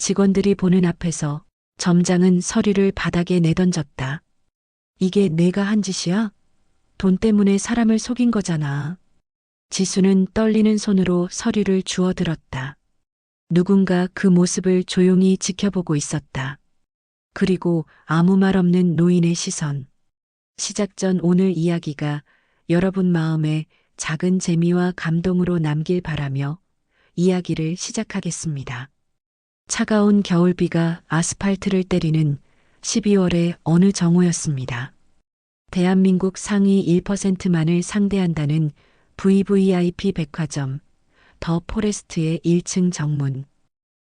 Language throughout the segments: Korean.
직원들이 보는 앞에서 점장은 서류를 바닥에 내던졌다. 이게 내가 한 짓이야? 돈 때문에 사람을 속인 거잖아. 지수는 떨리는 손으로 서류를 주워들었다. 누군가 그 모습을 조용히 지켜보고 있었다. 그리고 아무 말 없는 노인의 시선. 시작 전 오늘 이야기가 여러분 마음에 작은 재미와 감동으로 남길 바라며 이야기를 시작하겠습니다. 차가운 겨울비가 아스팔트를 때리는 12월의 어느 정오였습니다. 대한민국 상위 1%만을 상대한다는 VVIP 백화점 더 포레스트의 1층 정문.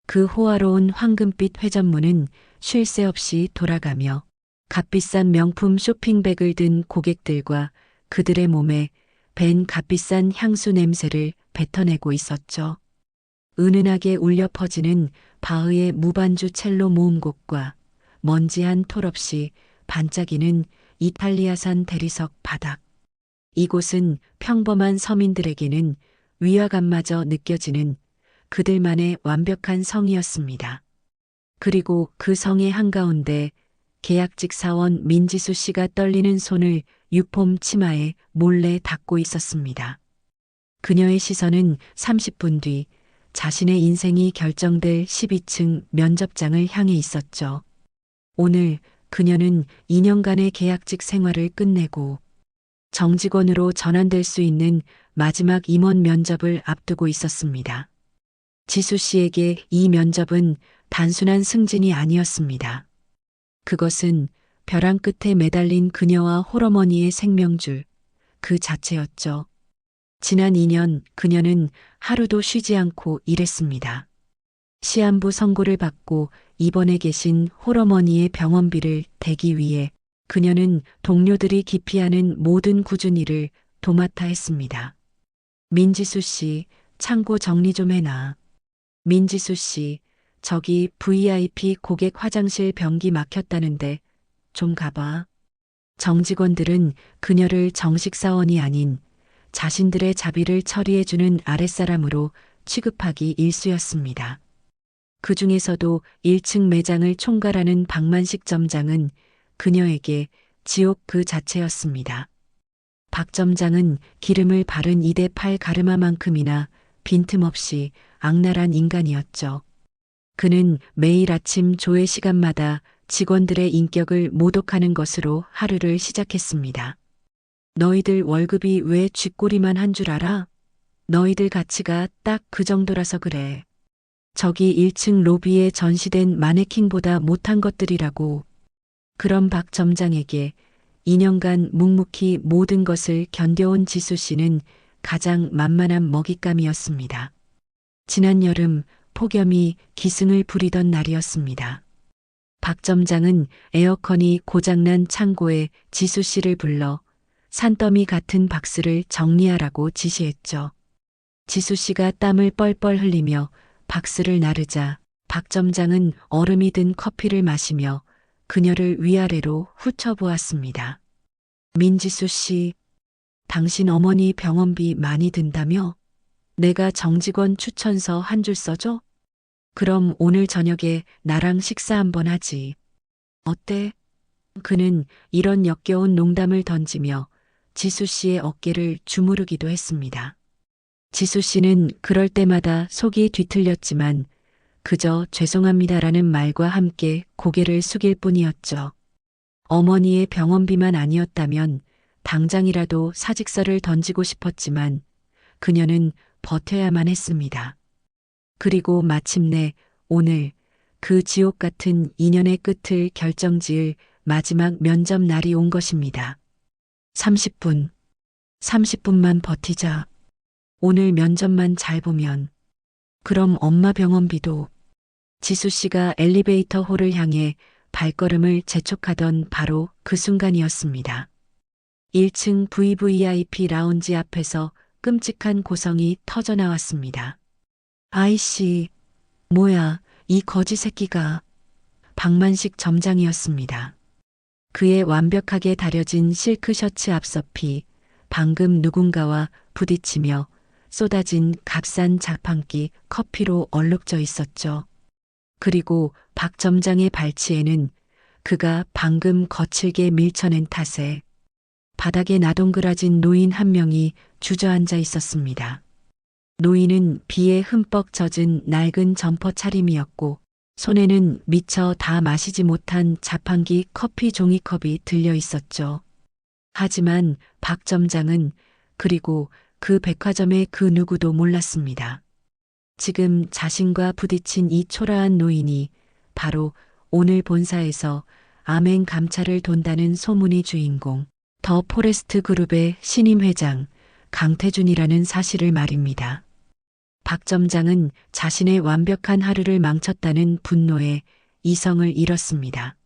그 호화로운 황금빛 회전문은 쉴 새 없이 돌아가며 값비싼 명품 쇼핑백을 든 고객들과 그들의 몸에 밴 값비싼 향수 냄새를 뱉어내고 있었죠. 은은하게 울려 퍼지는 바흐의 무반주 첼로 모음곡과 먼지한 톨 없이 반짝이는 이탈리아산 대리석 바닥. 이곳은 평범한 서민들에게는 위화감마저 느껴지는 그들만의 완벽한 성이었습니다. 그리고 그 성의 한가운데 계약직 사원 민지수 씨가 떨리는 손을 유폼 치마에 몰래 닦고 있었습니다. 그녀의 시선은 30분 뒤 자신의 인생이 결정될 12층 면접장을 향해 있었죠. 오늘 그녀는 2년간의 계약직 생활을 끝내고 정직원으로 전환될 수 있는 마지막 임원 면접을 앞두고 있었습니다. 지수 씨에게 이 면접은 단순한 승진이 아니었습니다. 그것은 벼랑 끝에 매달린 그녀와 홀어머니의 생명줄, 그 자체였죠. 지난 2년 그녀는 하루도 쉬지 않고 일했습니다. 시한부 선고를 받고 입원해 계신 홀어머니의 병원비를 대기 위해 그녀는 동료들이 기피하는 모든 꾸준 일을 도맡아 했습니다. 민지수 씨, 창고 정리 좀 해놔. 민지수 씨, 저기 VIP 고객 화장실 변기 막혔다는데 좀 가봐. 정직원들은 그녀를 정식 사원이 아닌 자신들의 자비를 처리해주는 아랫사람으로 취급하기 일쑤였습니다. 그 중에서도 1층 매장을 총괄하는 박만식 점장은 그녀에게 지옥 그 자체였습니다. 박 점장은 기름을 바른 2대8 가르마만큼이나 빈틈없이 악랄한 인간이었죠. 그는 매일 아침 조회 시간마다 직원들의 인격을 모독하는 것으로 하루를 시작했습니다. 너희들 월급이 왜 쥐꼬리만 한 줄 알아? 너희들 가치가 딱 그 정도라서 그래. 저기 1층 로비에 전시된 마네킹보다 못한 것들이라고. 그런 박 점장에게 2년간 묵묵히 모든 것을 견뎌온 지수 씨는 가장 만만한 먹잇감이었습니다. 지난 여름 폭염이 기승을 부리던 날이었습니다. 박 점장은 에어컨이 고장난 창고에 지수 씨를 불러 산더미 같은 박스를 정리하라고 지시했죠. 지수 씨가 땀을 뻘뻘 흘리며 박스를 나르자 박 점장은 얼음이 든 커피를 마시며 그녀를 위아래로 훑어보았습니다. 민지수 씨, 당신 어머니 병원비 많이 든다며? 내가 정직원 추천서 한 줄 써줘? 그럼 오늘 저녁에 나랑 식사 한번 하지. 어때? 그는 이런 역겨운 농담을 던지며 지수 씨의 어깨를 주무르기도 했습니다. 지수 씨는 그럴 때마다 속이 뒤틀렸지만 그저 죄송합니다라는 말과 함께 고개를 숙일 뿐이었죠. 어머니의 병원비만 아니었다면 당장이라도 사직서를 던지고 싶었지만 그녀는 버텨야만 했습니다. 그리고 마침내 오늘 그 지옥 같은 2년의 끝을 결정지을 마지막 면접 날이 온 것입니다. 30분. 30분만 버티자. 오늘 면접만 잘 보면. 그럼 엄마 병원비도. 지수 씨가 엘리베이터 홀을 향해 발걸음을 재촉하던 바로 그 순간이었습니다. 1층 VVIP 라운지 앞에서 끔찍한 고성이 터져 나왔습니다. 아이씨, 뭐야, 이 거지 새끼가. 박만식 점장이었습니다. 그의 완벽하게 다려진 실크 셔츠 앞섭이 방금 누군가와 부딪히며 쏟아진 값싼 자판기 커피로 얼룩져 있었죠. 그리고 박 점장의 발치에는 그가 방금 거칠게 밀쳐낸 탓에 바닥에 나동그라진 노인 한 명이 주저앉아 있었습니다. 노인은 비에 흠뻑 젖은 낡은 점퍼 차림이었고 손에는 미처 다 마시지 못한 자판기 커피 종이컵이 들려 있었죠. 하지만 박 점장은 그리고 그 백화점의 그 누구도 몰랐습니다. 지금 자신과 부딪힌 이 초라한 노인이 바로 오늘 본사에서 암행 감찰을 돈다는 소문의 주인공, 더 포레스트 그룹의 신임 회장 강태준이라는 사실을 말입니다. 박 점장은 자신의 완벽한 하루를 망쳤다는 분노에 이성을 잃었습니다.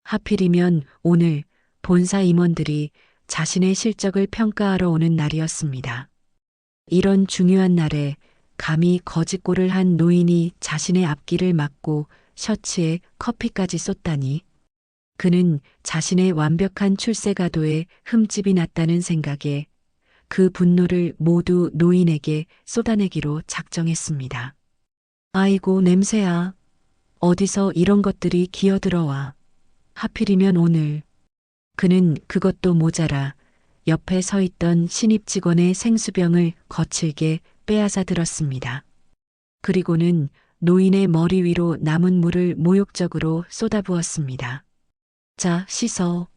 하필이면 오늘 본사 임원들이 자신의 실적을 평가하러 오는 날이었습니다. 이런 중요한 날에 감히 거짓골을 한 노인이 자신의 앞길을 막고 셔츠에 커피까지 쏟다니 그는 자신의 완벽한 출세가도에 흠집이 났다는 생각에 그 분노를 모두 노인에게 쏟아내기로 작정했습니다. 아이고 냄새야. 어디서 이런 것들이 기어들어와. 하필이면 오늘. 그는 그것도 모자라 옆에 서 있던 신입 직원의 생수병을 거칠게 빼앗아 들었습니다. 그리고는 노인의 머리 위로 남은 물을 모욕적으로 쏟아부었습니다. 자, 씻어.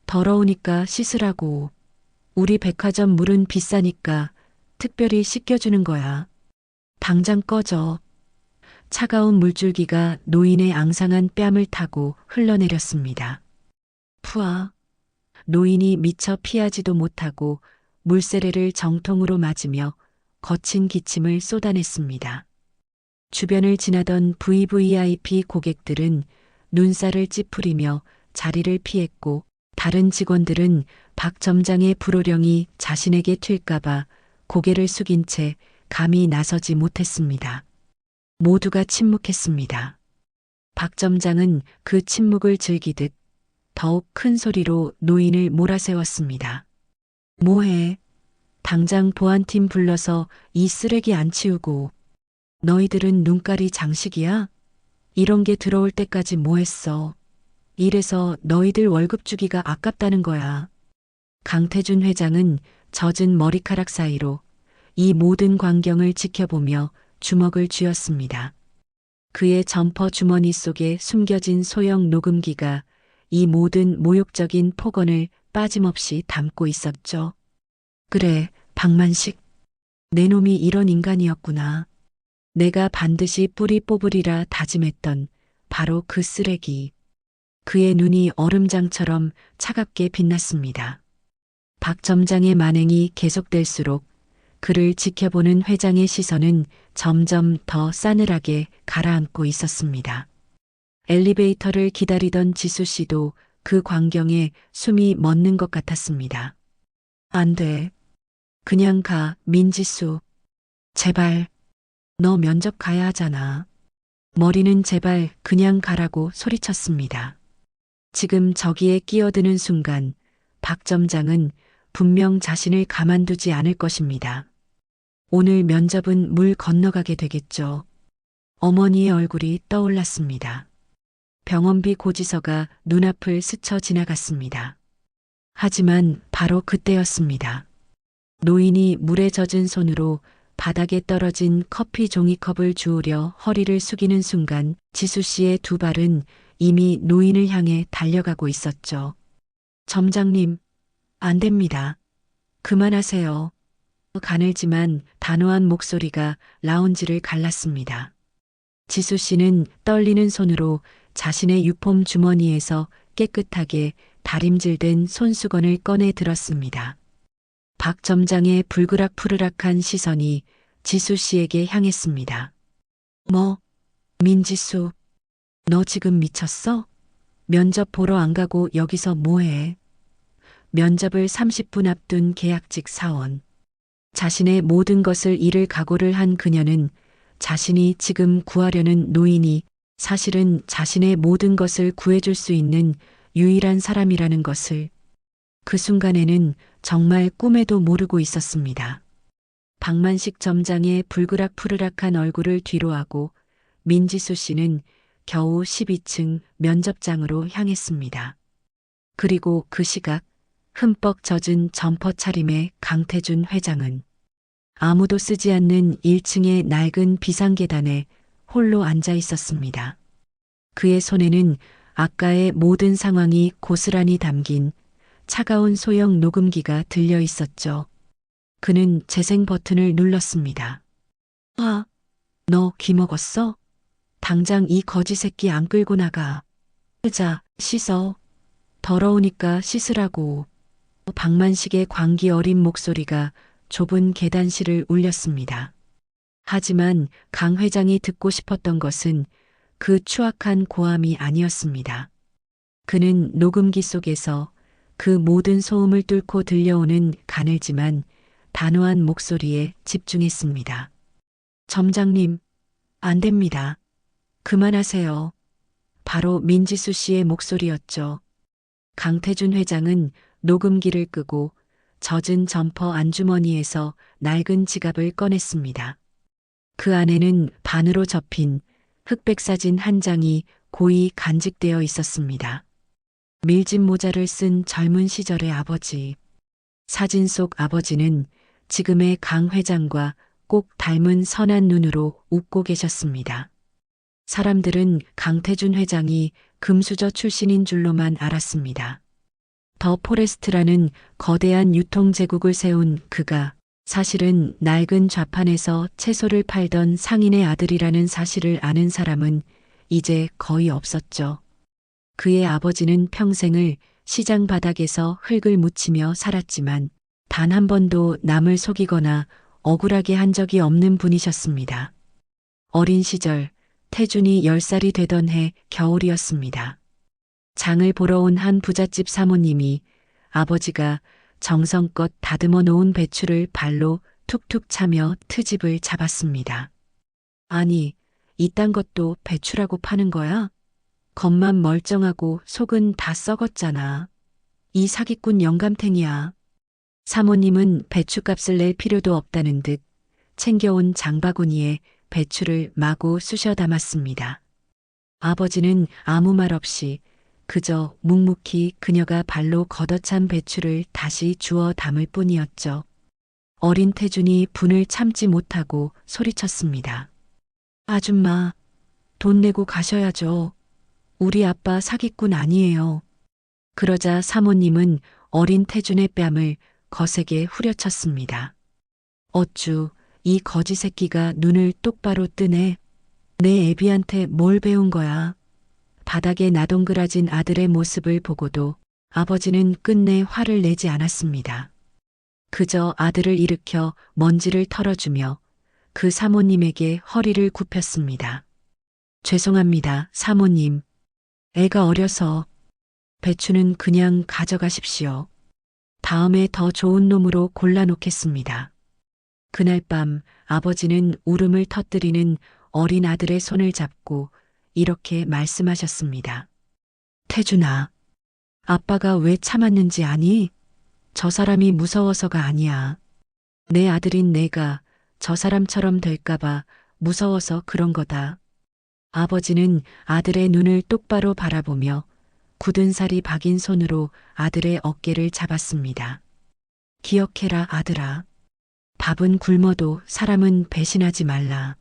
더러우니까 씻으라고. 우리 백화점 물은 비싸니까 특별히 씻겨주는 거야. 당장 꺼져. 차가운 물줄기가 노인의 앙상한 뺨을 타고 흘러내렸습니다. 푸아. 노인이 미처 피하지도 못하고 물세례를 정통으로 맞으며 거친 기침을 쏟아냈습니다. 주변을 지나던 VVIP 고객들은 눈살을 찌푸리며 자리를 피했고 다른 직원들은 박 점장의 불호령이 자신에게 튈까봐 고개를 숙인 채 감히 나서지 못했습니다. 모두가 침묵했습니다. 박 점장은 그 침묵을 즐기듯 더욱 큰 소리로 노인을 몰아세웠습니다. 뭐해? 당장 보안팀 불러서 이 쓰레기 안 치우고. 너희들은 눈깔이 장식이야? 이런 게 들어올 때까지 뭐 했어? 이래서 너희들 월급 주기가 아깝다는 거야. 강태준 회장은 젖은 머리카락 사이로 이 모든 광경을 지켜보며 주먹을 쥐었습니다. 그의 점퍼 주머니 속에 숨겨진 소형 녹음기가 이 모든 모욕적인 폭언을 빠짐없이 담고 있었죠. 그래, 박만식. 내 놈이 이런 인간이었구나. 내가 반드시 뿌리 뽑으리라 다짐했던 바로 그 쓰레기. 그의 눈이 얼음장처럼 차갑게 빛났습니다. 박 점장의 만행이 계속될수록 그를 지켜보는 회장의 시선은 점점 더 싸늘하게 가라앉고 있었습니다. 엘리베이터를 기다리던 지수 씨도 그 광경에 숨이 멎는 것 같았습니다. 안 돼. 그냥 가, 민지수. 제발. 너 면접 가야 하잖아. 머리는 제발 그냥 가라고 소리쳤습니다. 지금 저기에 끼어드는 순간 박 점장은 분명 자신을 가만두지 않을 것입니다. 오늘 면접은 물 건너가게 되겠죠. 어머니의 얼굴이 떠올랐습니다. 병원비 고지서가 눈앞을 스쳐 지나갔습니다. 하지만 바로 그때였습니다. 노인이 물에 젖은 손으로 바닥에 떨어진 커피 종이컵을 주우려 허리를 숙이는 순간 지수 씨의 두 발은 이미 노인을 향해 달려가고 있었죠. 점장님, 안 됩니다. 그만하세요. 가늘지만 단호한 목소리가 라운지를 갈랐습니다. 지수 씨는 떨리는 손으로 자신의 유폼 주머니에서 깨끗하게 다림질된 손수건을 꺼내 들었습니다. 박 점장의 불그락푸르락한 시선이 지수 씨에게 향했습니다. 뭐, 민지수, 너 지금 미쳤어? 면접 보러 안 가고 여기서 뭐해? 면접을 30분 앞둔 계약직 사원. 자신의 모든 것을 잃을 각오를 한 그녀는 자신이 지금 구하려는 노인이 사실은 자신의 모든 것을 구해줄 수 있는 유일한 사람이라는 것을 그 순간에는 정말 꿈에도 모르고 있었습니다. 박만식 점장의 불그락푸르락한 얼굴을 뒤로하고 민지수 씨는 겨우 12층 면접장으로 향했습니다. 그리고 그 시각 흠뻑 젖은 점퍼 차림의 강태준 회장은 아무도 쓰지 않는 1층의 낡은 비상계단에 홀로 앉아 있었습니다. 그의 손에는 아까의 모든 상황이 고스란히 담긴 차가운 소형 녹음기가 들려 있었죠. 그는 재생 버튼을 눌렀습니다. 아, 너 기먹었어? 당장 이 거지 새끼 안 끌고 나가. 자, 씻어. 더러우니까 씻으라고. 박만식의 광기 어린 목소리가 좁은 계단실을 울렸습니다. 하지만 강 회장이 듣고 싶었던 것은 그 추악한 고함이 아니었습니다. 그는 녹음기 속에서 그 모든 소음을 뚫고 들려오는 가늘지만 단호한 목소리에 집중했습니다. 점장님, 안 됩니다. 그만하세요. 바로 민지수 씨의 목소리였죠. 강태준 회장은 녹음기를 끄고 젖은 점퍼 안주머니에서 낡은 지갑을 꺼냈습니다. 그 안에는 반으로 접힌 흑백 사진 한 장이 고이 간직되어 있었습니다. 밀짚 모자를 쓴 젊은 시절의 아버지. 사진 속 아버지는 지금의 강 회장과 꼭 닮은 선한 눈으로 웃고 계셨습니다. 사람들은 강태준 회장이 금수저 출신인 줄로만 알았습니다. 더 포레스트라는 거대한 유통제국을 세운 그가 사실은 낡은 좌판에서 채소를 팔던 상인의 아들이라는 사실을 아는 사람은 이제 거의 없었죠. 그의 아버지는 평생을 시장 바닥에서 흙을 묻히며 살았지만 단 한 번도 남을 속이거나 억울하게 한 적이 없는 분이셨습니다. 어린 시절 태준이 10살이 되던 해 겨울이었습니다. 장을 보러 온 한 부잣집 사모님이 아버지가 정성껏 다듬어 놓은 배추를 발로 툭툭 차며 트집을 잡았습니다. 아니, 이딴 것도 배추라고 파는 거야? 겉만 멀쩡하고 속은 다 썩었잖아. 이 사기꾼 영감탱이야. 사모님은 배추값을 낼 필요도 없다는 듯 챙겨온 장바구니에 배추를 마구 쑤셔 담았습니다. 아버지는 아무 말 없이 그저 묵묵히 그녀가 발로 걷어찬 배추를 다시 주워 담을 뿐이었죠. 어린 태준이 분을 참지 못하고 소리쳤습니다. 아줌마, 돈 내고 가셔야죠. 우리 아빠 사기꾼 아니에요. 그러자 사모님은 어린 태준의 뺨을 거세게 후려쳤습니다. 어쭈, 이 거지 새끼가 눈을 똑바로 뜨네. 내 애비한테 뭘 배운 거야. 바닥에 나동그라진 아들의 모습을 보고도 아버지는 끝내 화를 내지 않았습니다. 그저 아들을 일으켜 먼지를 털어주며 그 사모님에게 허리를 굽혔습니다. 죄송합니다, 사모님. 애가 어려서. 배추는 그냥 가져가십시오. 다음에 더 좋은 놈으로 골라놓겠습니다. 그날 밤 아버지는 울음을 터뜨리는 어린 아들의 손을 잡고 이렇게 말씀하셨습니다. 태준아, 아빠가 왜 참았는지 아니? 저 사람이 무서워서가 아니야. 내 아들인 내가 저 사람처럼 될까봐 무서워서 그런 거다. 아버지는 아들의 눈을 똑바로 바라보며 굳은 살이 박인 손으로 아들의 어깨를 잡았습니다. 기억해라, 아들아. 밥은 굶어도 사람은 배신하지 말라.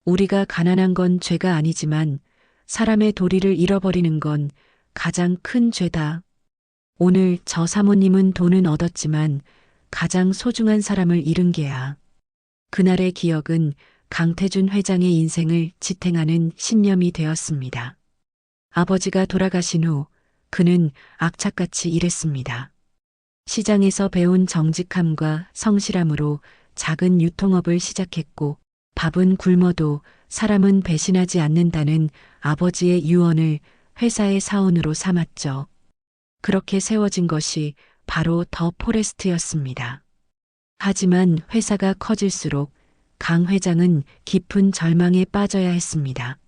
우리가 가난한 건 죄가 아니지만 사람의 도리를 잃어버리는 건 가장 큰 죄다. 오늘 저 사모님은 돈은 얻었지만 가장 소중한 사람을 잃은 게야. 그날의 기억은 강태준 회장의 인생을 지탱하는 신념이 되었습니다. 아버지가 돌아가신 후 그는 악착같이 일했습니다. 시장에서 배운 정직함과 성실함으로 작은 유통업을 시작했고 밥은 굶어도 사람은 배신하지 않는다는 아버지의 유언을 회사의 사원으로 삼았죠. 그렇게 세워진 것이 바로 더 포레스트였습니다. 하지만 회사가 커질수록 강 회장은 깊은 절망에 빠져야 했습니다.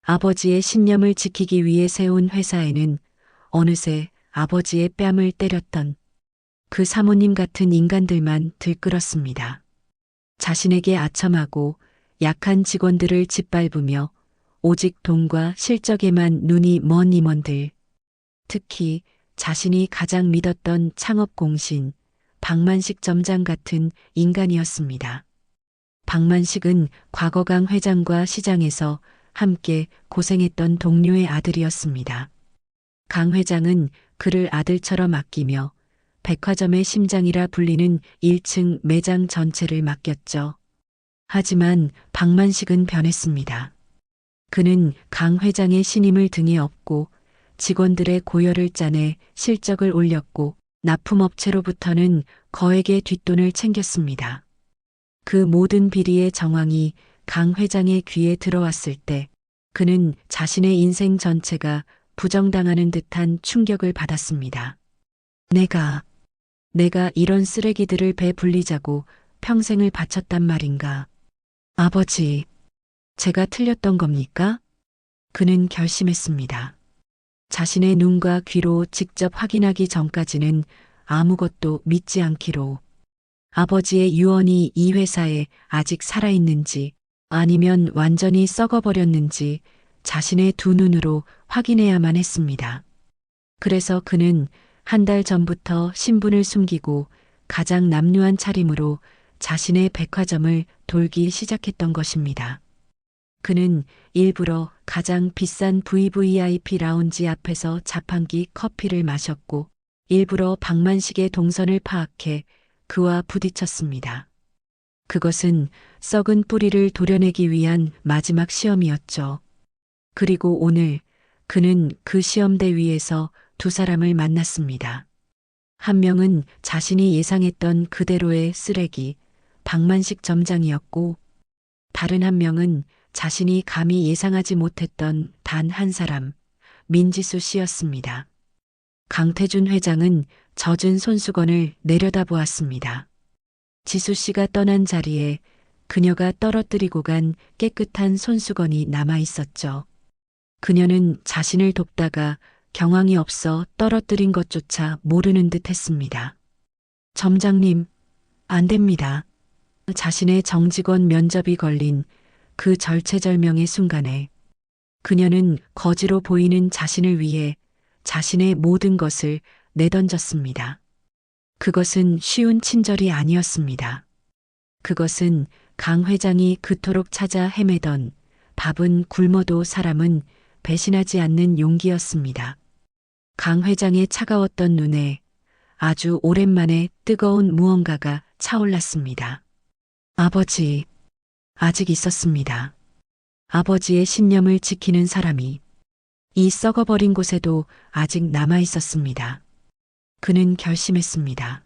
아버지의 신념을 지키기 위해 세운 회사에는 어느새 아버지의 뺨을 때렸던 그 사모님 같은 인간들만 들끓었습니다. 자신에게 아첨하고 약한 직원들을 짓밟으며 오직 돈과 실적에만 눈이 먼 임원들. 특히 자신이 가장 믿었던 창업 공신, 박만식 점장 같은 인간이었습니다. 박만식은 과거 강 회장과 시장에서 함께 고생했던 동료의 아들이었습니다. 강 회장은 그를 아들처럼 아끼며 백화점의 심장이라 불리는 1층 매장 전체를 맡겼죠. 하지만 박만식은 변했습니다. 그는 강 회장의 신임을 등에 업고 직원들의 고열을 짜내 실적을 올렸고 납품업체로부터는 거액의 뒷돈을 챙겼습니다. 그 모든 비리의 정황이 강 회장의 귀에 들어왔을 때 그는 자신의 인생 전체가 부정당하는 듯한 충격을 받았습니다. 내가 이런 쓰레기들을 배불리자고 평생을 바쳤단 말인가. 아버지, 제가 틀렸던 겁니까? 그는 결심했습니다. 자신의 눈과 귀로 직접 확인하기 전까지는 아무것도 믿지 않기로. 아버지의 유언이 이 회사에 아직 살아있는지 아니면 완전히 썩어버렸는지 자신의 두 눈으로 확인해야만 했습니다. 그래서 그는 한 달 전부터 신분을 숨기고 가장 남루한 차림으로 자신의 백화점을 돌기 시작했던 것입니다. 그는 일부러 가장 비싼 VVIP 라운지 앞에서 자판기 커피를 마셨고 일부러 박만식의 동선을 파악해 그와 부딪혔습니다. 그것은 썩은 뿌리를 도려내기 위한 마지막 시험이었죠. 그리고 오늘 그는 그 시험대 위에서 두 사람을 만났습니다. 한 명은 자신이 예상했던 그대로의 쓰레기, 박만식 점장이었고 다른 한 명은 자신이 감히 예상하지 못했던 단 한 사람, 민지수 씨였습니다. 강태준 회장은 젖은 손수건을 내려다보았습니다. 지수 씨가 떠난 자리에 그녀가 떨어뜨리고 간 깨끗한 손수건이 남아 있었죠. 그녀는 자신을 돕다가 경황이 없어 떨어뜨린 것조차 모르는 듯 했습니다. 점장님, 안 됩니다. 자신의 정직원 면접이 걸린 그 절체절명의 순간에 그녀는 거지로 보이는 자신을 위해 자신의 모든 것을 내던졌습니다. 그것은 쉬운 친절이 아니었습니다. 그것은 강 회장이 그토록 찾아 헤매던 밥은 굶어도 사람은 배신하지 않는 용기였습니다. 강 회장의 차가웠던 눈에 아주 오랜만에 뜨거운 무언가가 차올랐습니다. 아버지, 아직 있었습니다. 아버지의 신념을 지키는 사람이 이 썩어버린 곳에도 아직 남아 있었습니다. 그는 결심했습니다.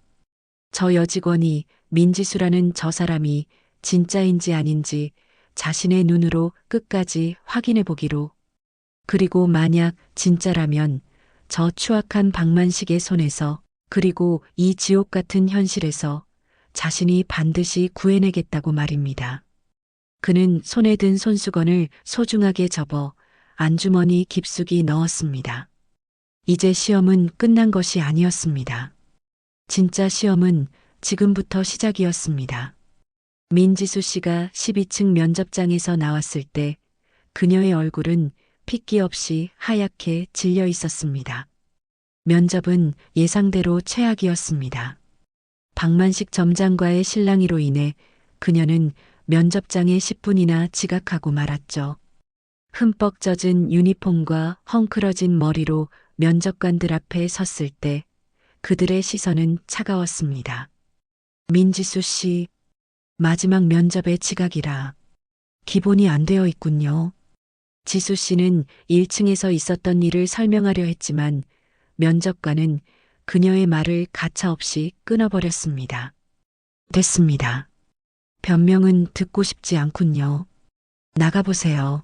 저 여직원이 민지수라는 저 사람이 진짜인지 아닌지 자신의 눈으로 끝까지 확인해 보기로. 그리고 만약 진짜라면 저 추악한 박만식의 손에서 그리고 이 지옥 같은 현실에서 자신이 반드시 구해내겠다고 말입니다. 그는 손에 든 손수건을 소중하게 접어 안주머니 깊숙이 넣었습니다. 이제 시험은 끝난 것이 아니었습니다. 진짜 시험은 지금부터 시작이었습니다. 민지수 씨가 12층 면접장에서 나왔을 때 그녀의 얼굴은 핏기 없이 하얗게 질려 있었습니다. 면접은 예상대로 최악이었습니다. 박만식 점장과의 실랑이로 인해 그녀는 면접장에 10분이나 지각하고 말았죠. 흠뻑 젖은 유니폼과 헝클어진 머리로 면접관들 앞에 섰을 때 그들의 시선은 차가웠습니다. 민지수 씨, 마지막 면접에 지각이라 기본이 안 되어 있군요. 지수 씨는 1층에서 있었던 일을 설명하려 했지만 면접관은 그녀의 말을 가차없이 끊어버렸습니다. 됐습니다. 변명은 듣고 싶지 않군요. 나가보세요.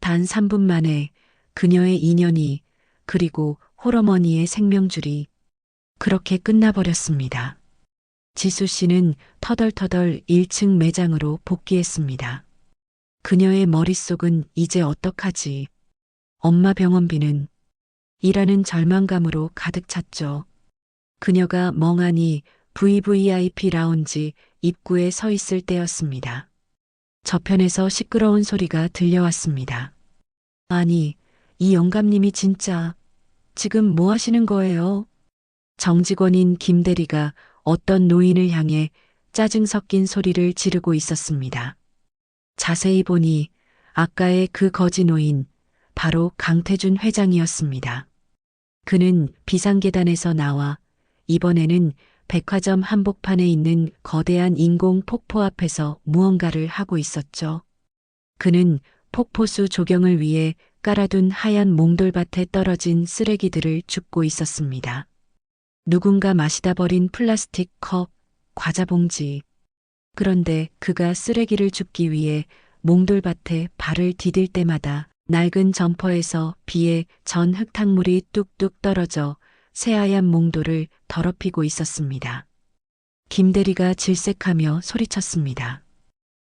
단 3분 만에 그녀의 인연이 그리고 홀어머니의 생명줄이 그렇게 끝나버렸습니다. 지수 씨는 터덜터덜 1층 매장으로 복귀했습니다. 그녀의 머릿속은 이제 어떡하지? 엄마 병원비는? 이라는 절망감으로 가득 찼죠. 그녀가 멍하니 VVIP 라운지 입구에 서 있을 때였습니다. 저편에서 시끄러운 소리가 들려왔습니다. 아니, 이 영감님이 진짜 지금 뭐 하시는 거예요? 정직원인 김대리가 어떤 노인을 향해 짜증 섞인 소리를 지르고 있었습니다. 자세히 보니 아까의 그 거지 노인, 바로 강태준 회장이었습니다. 그는 비상계단에서 나와 이번에는 백화점 한복판에 있는 거대한 인공 폭포 앞에서 무언가를 하고 있었죠. 그는 폭포수 조경을 위해 깔아둔 하얀 몽돌밭에 떨어진 쓰레기들을 줍고 있었습니다. 누군가 마시다 버린 플라스틱 컵, 과자 봉지. 그런데 그가 쓰레기를 줍기 위해 몽돌밭에 발을 디딜 때마다 낡은 점퍼에서 비에 전 흙탕물이 뚝뚝 떨어져 새하얀 몽돌을 더럽히고 있었습니다. 김대리가 질색하며 소리쳤습니다.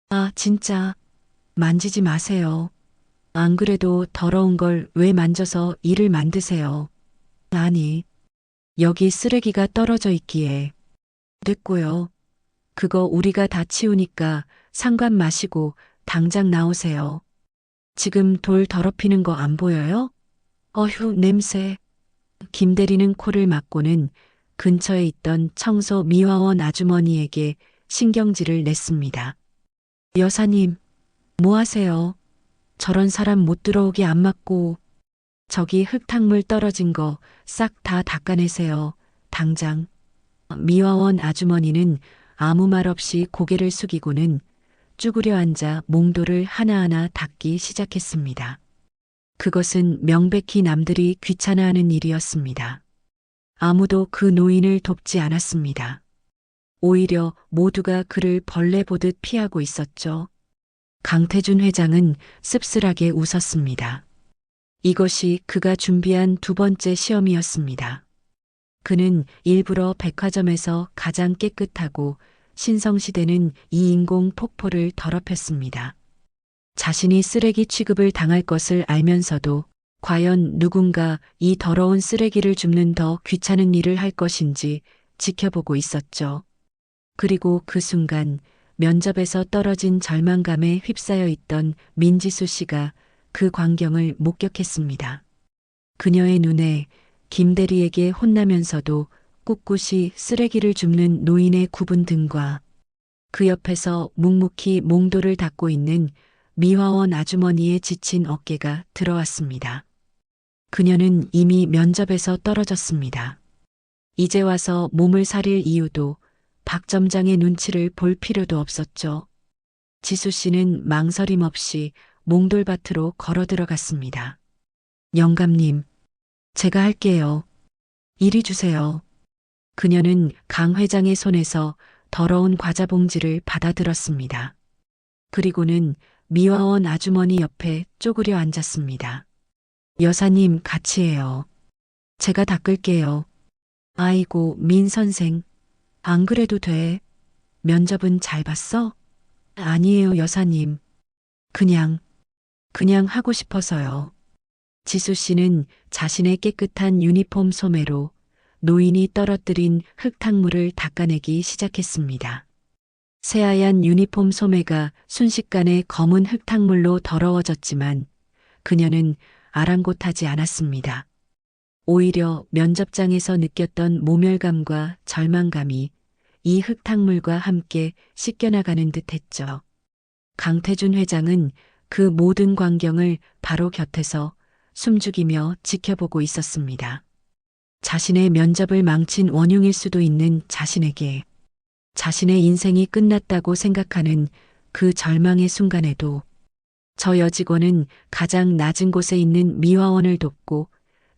아, 진짜 만지지 마세요. 안 그래도 더러운 걸 왜 만져서 일을 만드세요. 아니, 여기 쓰레기가 떨어져 있기에. 됐고요. 그거 우리가 다 치우니까 상관 마시고 당장 나오세요. 지금 돌 더럽히는 거 안 보여요? 어휴, 냄새. 김대리는 코를 막고는 근처에 있던 청소 미화원 아주머니에게 신경질을 냈습니다. 여사님, 뭐 하세요? 저런 사람 못 들어오게 안 막고 저기 흙탕물 떨어진 거 싹 다 닦아내세요. 당장. 미화원 아주머니는 아무 말 없이 고개를 숙이고는 쭈그려 앉아 몽돌을 하나하나 닦기 시작했습니다. 그것은 명백히 남들이 귀찮아하는 일이었습니다. 아무도 그 노인을 돕지 않았습니다. 오히려 모두가 그를 벌레 보듯 피하고 있었죠. 강태준 회장은 씁쓸하게 웃었습니다. 이것이 그가 준비한 두 번째 시험이었습니다. 그는 일부러 백화점에서 가장 깨끗하고 신성시대는 이 인공 폭포를 더럽혔습니다. 자신이 쓰레기 취급을 당할 것을 알면서도 과연 누군가 이 더러운 쓰레기를 줍는 더 귀찮은 일을 할 것인지 지켜보고 있었죠. 그리고 그 순간 면접에서 떨어진 절망감에 휩싸여 있던 민지수 씨가 그 광경을 목격했습니다. 그녀의 눈에 김대리에게 혼나면서도 꿋꿋이 쓰레기를 줍는 노인의 굽은 등과 그 옆에서 묵묵히 몽돌을 닦고 있는 미화원 아주머니의 지친 어깨가 들어왔습니다. 그녀는 이미 면접에서 떨어졌습니다. 이제 와서 몸을 사릴 이유도 박 점장의 눈치를 볼 필요도 없었죠. 지수 씨는 망설임 없이 몽돌밭으로 걸어 들어갔습니다. 영감님, 제가 할게요. 이리 주세요. 그녀는 강 회장의 손에서 더러운 과자 봉지를 받아들었습니다. 그리고는 미화원 아주머니 옆에 쪼그려 앉았습니다. 여사님 같이 해요. 제가 닦을게요. 아이고, 민 선생. 안 그래도 돼. 면접은 잘 봤어? 아니에요, 여사님. 그냥 하고 싶어서요. 지수 씨는 자신의 깨끗한 유니폼 소매로 노인이 떨어뜨린 흙탕물을 닦아내기 시작했습니다. 새하얀 유니폼 소매가 순식간에 검은 흙탕물로 더러워졌지만 그녀는 아랑곳하지 않았습니다. 오히려 면접장에서 느꼈던 모멸감과 절망감이 이 흙탕물과 함께 씻겨나가는 듯했죠. 강태준 회장은 그 모든 광경을 바로 곁에서 숨죽이며 지켜보고 있었습니다. 자신의 면접을 망친 원흉일 수도 있는 자신에게 자신의 인생이 끝났다고 생각하는 그 절망의 순간에도 저 여직원은 가장 낮은 곳에 있는 미화원을 돕고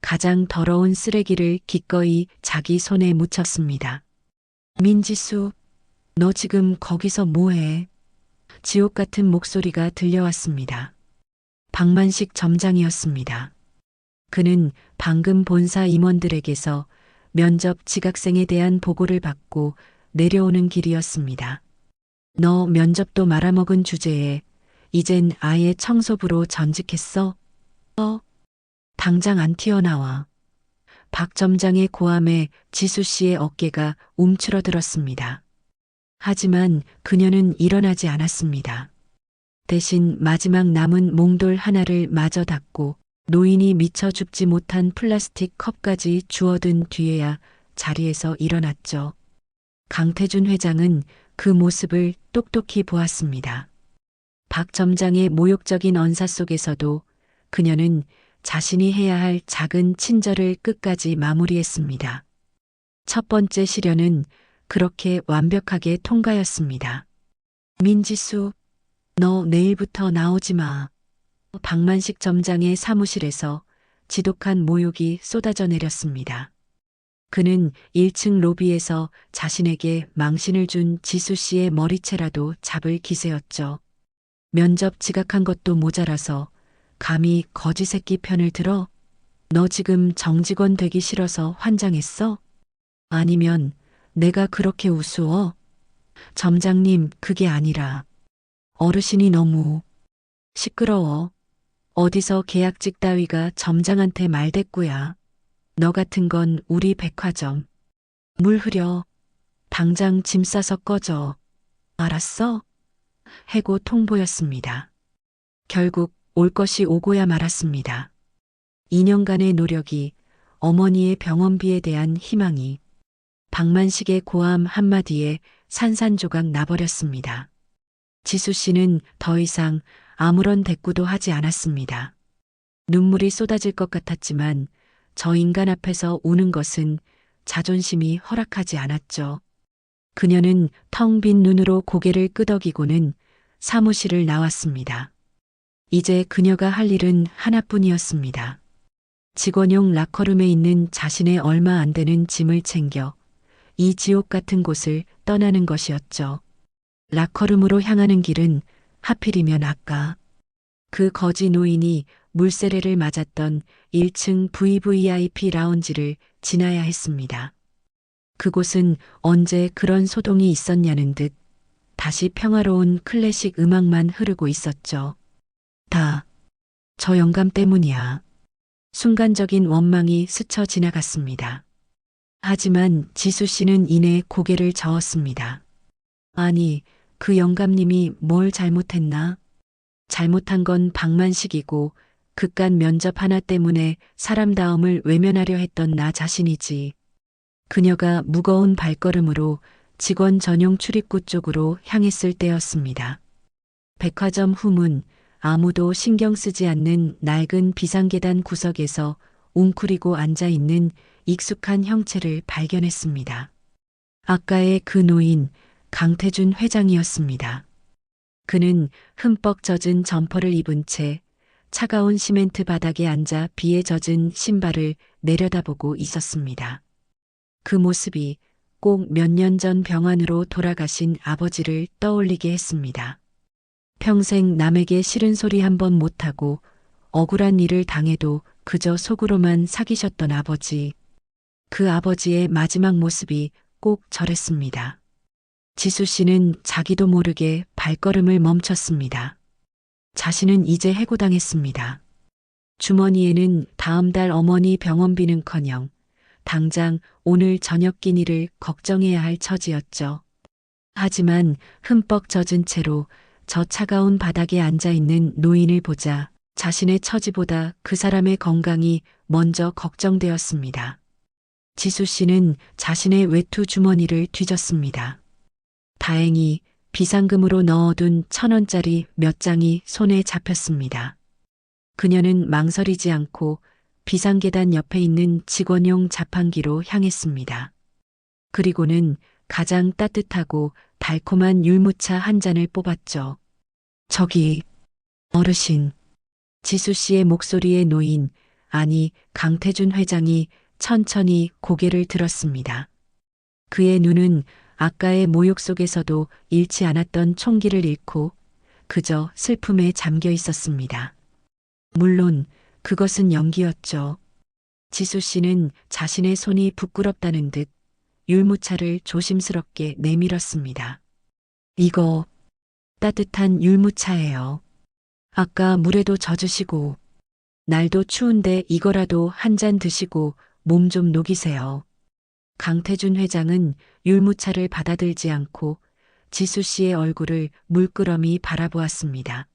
가장 더러운 쓰레기를 기꺼이 자기 손에 묻혔습니다. 민지수, 너 지금 거기서 뭐해? 지옥 같은 목소리가 들려왔습니다. 박만식 점장이었습니다. 그는 방금 본사 임원들에게서 면접 지각생에 대한 보고를 받고 내려오는 길이었습니다. 너 면접도 말아먹은 주제에 이젠 아예 청소부로 전직했어? 당장 안 튀어나와. 박 점장의 고함에 지수 씨의 어깨가 움츠러들었습니다. 하지만 그녀는 일어나지 않았습니다. 대신 마지막 남은 몽돌 하나를 마저 닫고 노인이 미처 죽지 못한 플라스틱 컵까지 주워든 뒤에야 자리에서 일어났죠. 강태준 회장은 그 모습을 똑똑히 보았습니다. 박 점장의 모욕적인 언사 속에서도 그녀는 자신이 해야 할 작은 친절을 끝까지 마무리했습니다. 첫 번째 시련은 그렇게 완벽하게 통과였습니다. 민지수, 너 내일부터 나오지 마. 박만식 점장의 사무실에서 지독한 모욕이 쏟아져 내렸습니다. 그는 1층 로비에서 자신에게 망신을 준 지수 씨의 머리채라도 잡을 기세였죠. 면접 지각한 것도 모자라서 감히 거지 새끼 편을 들어? 너 지금 정직원 되기 싫어서 환장했어? 아니면 내가 그렇게 우스워? 점장님, 그게 아니라 어르신이 너무 시끄러워. 어디서 계약직 따위가 점장한테 말대꾸야. 너 같은 건 우리 백화점. 물 흐려. 당장 짐 싸서 꺼져. 알았어? 해고 통보였습니다. 결국 올 것이 오고야 말았습니다. 2년간의 노력이, 어머니의 병원비에 대한 희망이 박만식의 고함 한마디에 산산조각 나버렸습니다. 지수 씨는 더 이상 아무런 대꾸도 하지 않았습니다. 눈물이 쏟아질 것 같았지만 저 인간 앞에서 우는 것은 자존심이 허락하지 않았죠. 그녀는 텅 빈 눈으로 고개를 끄덕이고는 사무실을 나왔습니다. 이제 그녀가 할 일은 하나뿐이었습니다. 직원용 라커룸에 있는 자신의 얼마 안 되는 짐을 챙겨 이 지옥 같은 곳을 떠나는 것이었죠. 라커룸으로 향하는 길은 하필이면 아까 그 거지 노인이 물세례를 맞았던 1층 VVIP 라운지를 지나야 했습니다. 그곳은 언제 그런 소동이 있었냐는 듯 다시 평화로운 클래식 음악만 흐르고 있었죠. 다 저 영감 때문이야. 순간적인 원망이 스쳐 지나갔습니다. 하지만 지수 씨는 이내 고개를 저었습니다. 아니, 그 영감님이 뭘 잘못했나? 잘못한 건 박만식이고 그깟 면접 하나 때문에 사람다움을 외면하려 했던 나 자신이지. 그녀가 무거운 발걸음으로 직원 전용 출입구 쪽으로 향했을 때였습니다. 백화점 후문, 아무도 신경 쓰지 않는 낡은 비상계단 구석에서 웅크리고 앉아있는 익숙한 형체를 발견했습니다. 아까의 그 노인, 강태준 회장이었습니다. 그는 흠뻑 젖은 점퍼를 입은 채 차가운 시멘트 바닥에 앉아 비에 젖은 신발을 내려다보고 있었습니다. 그 모습이 꼭 몇 년 전 병환으로 돌아가신 아버지를 떠올리게 했습니다. 평생 남에게 싫은 소리 한 번 못하고 억울한 일을 당해도 그저 속으로만 사귀셨던 아버지. 그 아버지의 마지막 모습이 꼭 저랬습니다. 지수 씨는 자기도 모르게 발걸음을 멈췄습니다. 자신은 이제 해고당했습니다. 주머니에는 다음 달 어머니 병원비는커녕 당장 오늘 저녁 끼니를 걱정해야 할 처지였죠. 하지만 흠뻑 젖은 채로 저 차가운 바닥에 앉아있는 노인을 보자 자신의 처지보다 그 사람의 건강이 먼저 걱정되었습니다. 지수 씨는 자신의 외투 주머니를 뒤졌습니다. 다행히 비상금으로 넣어둔 1,000원짜리 몇 장이 손에 잡혔습니다. 그녀는 망설이지 않고 비상계단 옆에 있는 직원용 자판기로 향했습니다. 그리고는 가장 따뜻하고 달콤한 율무차 한 잔을 뽑았죠. 저기, 어르신. 지수 씨의 목소리에 노인, 아니 강태준 회장이 천천히 고개를 들었습니다. 그의 눈은 아까의 모욕 속에서도 잃지 않았던 총기를 잃고 그저 슬픔에 잠겨 있었습니다. 물론 그것은 연기였죠. 지수 씨는 자신의 손이 부끄럽다는 듯 율무차를 조심스럽게 내밀었습니다. 이거 따뜻한 율무차예요. 아까 물에도 젖으시고 날도 추운데 이거라도 한 잔 드시고 몸 좀 녹이세요. 강태준 회장은 율무차를 받아들지 않고 지수 씨의 얼굴을 물끄러미 바라보았습니다.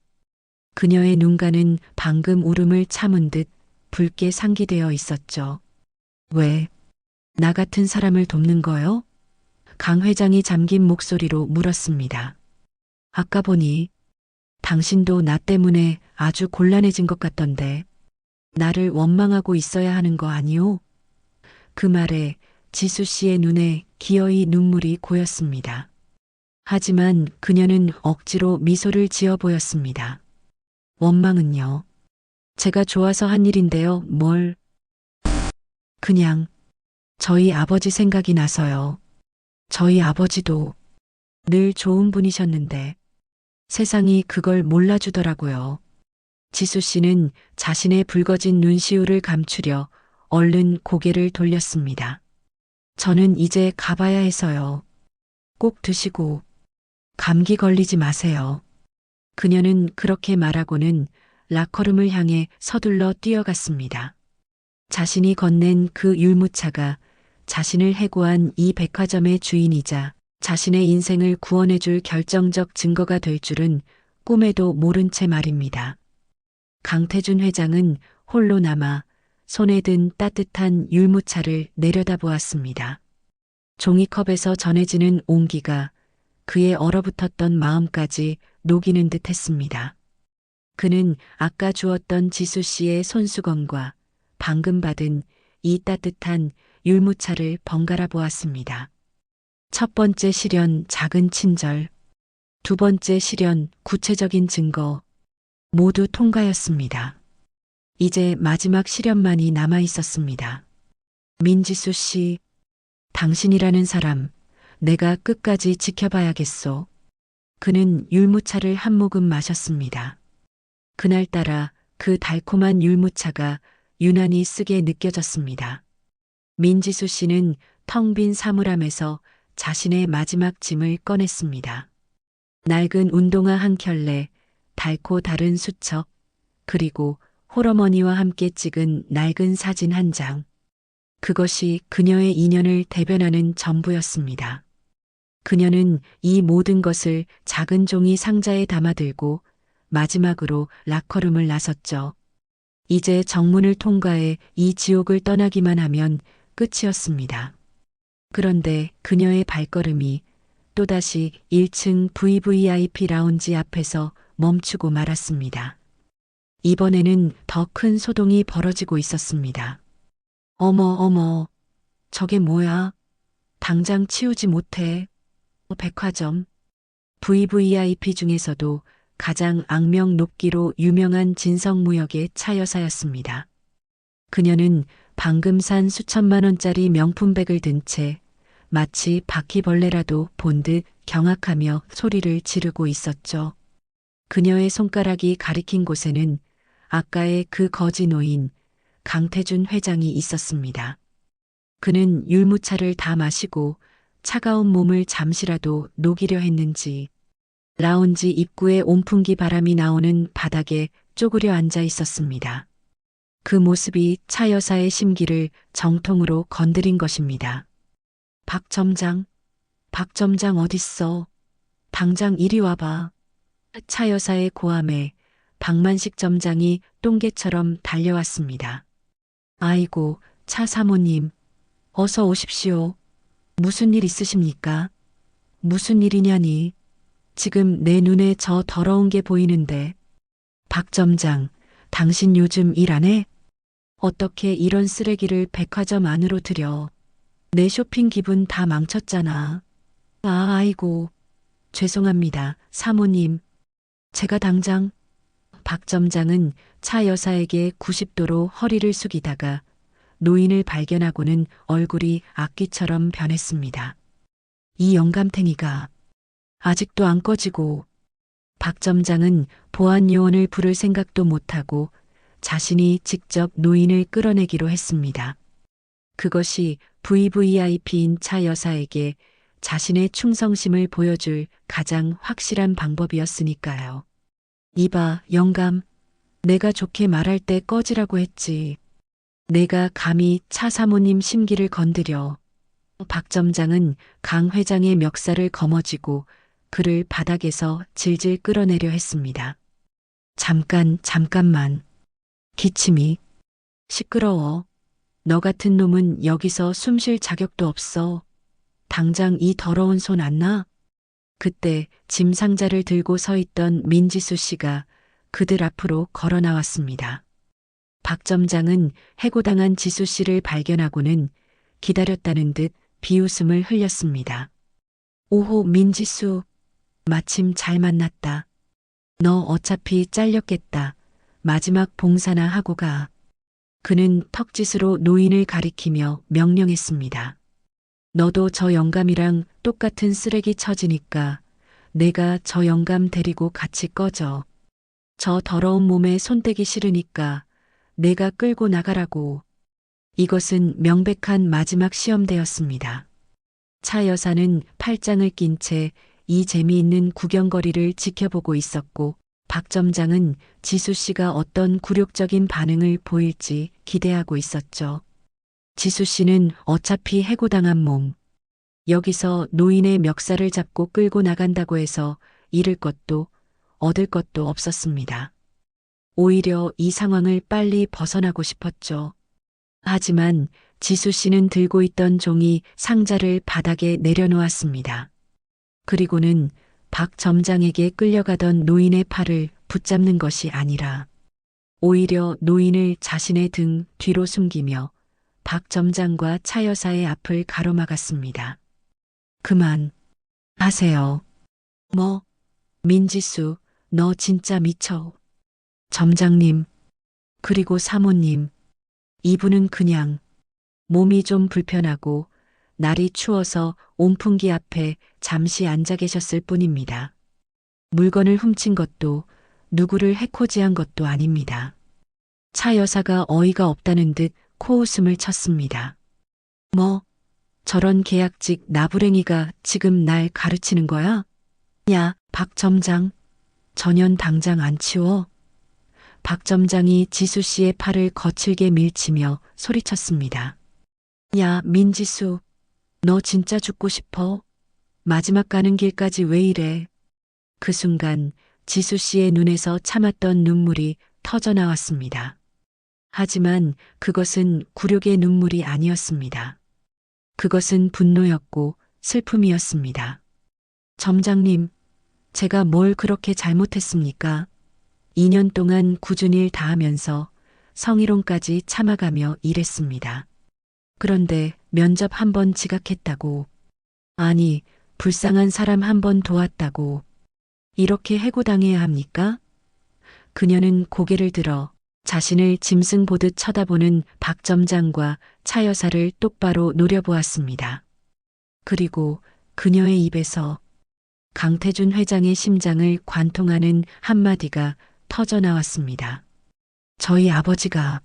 그녀의 눈가는 방금 울음을 참은 듯 붉게 상기되어 있었죠. 왜? 나 같은 사람을 돕는 거요? 강 회장이 잠긴 목소리로 물었습니다. 아까 보니 당신도 나 때문에 아주 곤란해진 것 같던데 나를 원망하고 있어야 하는 거 아니오? 그 말에 지수 씨의 눈에 기어이 눈물이 고였습니다. 하지만 그녀는 억지로 미소를 지어 보였습니다. 원망은요. 제가 좋아서 한 일인데요. 뭘? 그냥 저희 아버지 생각이 나서요. 저희 아버지도 늘 좋은 분이셨는데 세상이 그걸 몰라주더라고요. 지수 씨는 자신의 붉어진 눈시울을 감추려 얼른 고개를 돌렸습니다. 저는 이제 가봐야 해서요. 꼭 드시고 감기 걸리지 마세요. 그녀는 그렇게 말하고는 라커룸을 향해 서둘러 뛰어갔습니다. 자신이 건넨 그 율무차가 자신을 해고한 이 백화점의 주인이자 자신의 인생을 구원해줄 결정적 증거가 될 줄은 꿈에도 모른 채 말입니다. 강태준 회장은 홀로 남아 손에 든 따뜻한 율무차를 내려다보았습니다. 종이컵에서 전해지는 온기가 그의 얼어붙었던 마음까지 녹이는 듯 했습니다. 그는 아까 주었던 지수 씨의 손수건과 방금 받은 이 따뜻한 율무차를 번갈아 보았습니다. 첫 번째 시련 작은 친절, 두 번째 시련 구체적인 증거, 모두 통과였습니다. 이제 마지막 시련만이 남아 있었습니다. 민지수 씨, 당신이라는 사람, 내가 끝까지 지켜봐야겠소. 그는 율무차를 한 모금 마셨습니다. 그날따라 그 달콤한 율무차가 유난히 쓰게 느껴졌습니다. 민지수 씨는 텅 빈 사물함에서 자신의 마지막 짐을 꺼냈습니다. 낡은 운동화 한 켤레, 닳고 다른 수첩, 그리고 홀어머니와 함께 찍은 낡은 사진 한 장. 그것이 그녀의 인연을 대변하는 전부였습니다. 그녀는 이 모든 것을 작은 종이 상자에 담아들고 마지막으로 라커룸을 나섰죠. 이제 정문을 통과해 이 지옥을 떠나기만 하면 끝이었습니다. 그런데 그녀의 발걸음이 또다시 1층 VVIP 라운지 앞에서 멈추고 말았습니다. 이번에는 더 큰 소동이 벌어지고 있었습니다. 어머, 어머, 저게 뭐야? 당장 치우지 못해. 백화점. VVIP 중에서도 가장 악명 높기로 유명한 진성무역의 차 여사였습니다. 그녀는 방금 산 수천만 원짜리 명품백을 든 채 마치 바퀴벌레라도 본 듯 경악하며 소리를 지르고 있었죠. 그녀의 손가락이 가리킨 곳에는 아까의 그 거지 노인 강태준 회장이 있었습니다. 그는 율무차를 다 마시고 차가운 몸을 잠시라도 녹이려 했는지 라운지 입구에 온풍기 바람이 나오는 바닥에 쪼그려 앉아 있었습니다. 그 모습이 차 여사의 심기를 정통으로 건드린 것입니다. 박 점장 어딨어? 당장 이리 와봐. 차 여사의 고함에 박만식 점장이 똥개처럼 달려왔습니다. 아이고, 차 사모님, 어서 오십시오. 무슨 일 있으십니까? 무슨 일이냐니? 지금 내 눈에 저 더러운 게 보이는데. 박 점장, 당신 요즘 일 안 해? 어떻게 이런 쓰레기를 백화점 안으로 들여? 내 쇼핑 기분 다 망쳤잖아. 아이고, 죄송합니다, 사모님. 제가 당장. 박 점장은 차 여사에게 90도로 허리를 숙이다가 노인을 발견하고는 얼굴이 악기처럼 변했습니다. 이 영감탱이가 아직도 안 꺼지고. 박 점장은 보안 요원을 부를 생각도 못하고 자신이 직접 노인을 끌어내기로 했습니다. 그것이 VVIP인 차 여사에게 자신의 충성심을 보여줄 가장 확실한 방법이었으니까요. 이봐, 영감. 내가 좋게 말할 때 꺼지라고 했지. 내가 감히 차 사모님 심기를 건드려. 박 점장은 강 회장의 멱살을 거머쥐고 그를 바닥에서 질질 끌어내려 했습니다. 잠깐만. 기침이. 시끄러워. 너 같은 놈은 여기서 숨 쉴 자격도 없어. 당장 이 더러운 손 안 놔? 그때 짐 상자를 들고 서 있던 민지수 씨가 그들 앞으로 걸어 나왔습니다. 박 점장은 해고당한 지수 씨를 발견하고는 기다렸다는 듯 비웃음을 흘렸습니다. 오호, 민지수. 마침 잘 만났다. 너 어차피 잘렸겠다. 마지막 봉사나 하고 가. 그는 턱짓으로 노인을 가리키며 명령했습니다. 너도 저 영감이랑 똑같은 쓰레기 처지니까 내가 저 영감 데리고 같이 꺼져. 저 더러운 몸에 손대기 싫으니까 내가 끌고 나가라고. 이것은 명백한 마지막 시험대였습니다. 차 여사는 팔짱을 낀 채 이 재미있는 구경거리를 지켜보고 있었고 박 점장은 지수 씨가 어떤 굴욕적인 반응을 보일지 기대하고 있었죠. 지수 씨는 어차피 해고당한 몸. 여기서 노인의 멱살을 잡고 끌고 나간다고 해서 잃을 것도 얻을 것도 없었습니다. 오히려 이 상황을 빨리 벗어나고 싶었죠. 하지만 지수 씨는 들고 있던 종이 상자를 바닥에 내려놓았습니다. 그리고는 박 점장에게 끌려가던 노인의 팔을 붙잡는 것이 아니라 오히려 노인을 자신의 등 뒤로 숨기며 박 점장과 차 여사의 앞을 가로막았습니다. 그만 하세요. 뭐? 민지수, 너 진짜 미쳐. 점장님, 그리고 사모님, 이분은 그냥 몸이 좀 불편하고 날이 추워서 온풍기 앞에 잠시 앉아 계셨을 뿐입니다. 물건을 훔친 것도 누구를 해코지한 것도 아닙니다. 차 여사가 어이가 없다는 듯 코웃음을 쳤습니다. 뭐, 저런 계약직 나부랭이가 지금 날 가르치는 거야? 야, 박 점장, 전현 당장 안 치워. 박 점장이 지수 씨의 팔을 거칠게 밀치며 소리쳤습니다. 야, 민지수, 너 진짜 죽고 싶어? 마지막 가는 길까지 왜 이래? 그 순간 지수 씨의 눈에서 참았던 눈물이 터져 나왔습니다. 하지만 그것은 굴욕의 눈물이 아니었습니다. 그것은 분노였고 슬픔이었습니다. 점장님, 제가 뭘 그렇게 잘못했습니까? 2년 동안 꾸준히 일 다하면서 성희롱까지 참아가며 일했습니다. 그런데 면접 한 번 지각했다고. 아니, 불쌍한 사람 한 번 도왔다고. 이렇게 해고당해야 합니까? 그녀는 고개를 들어 자신을 짐승 보듯 쳐다보는 박 점장과 차 여사를 똑바로 노려보았습니다. 그리고 그녀의 입에서 강태준 회장의 심장을 관통하는 한마디가 터져 나왔습니다. 저희 아버지가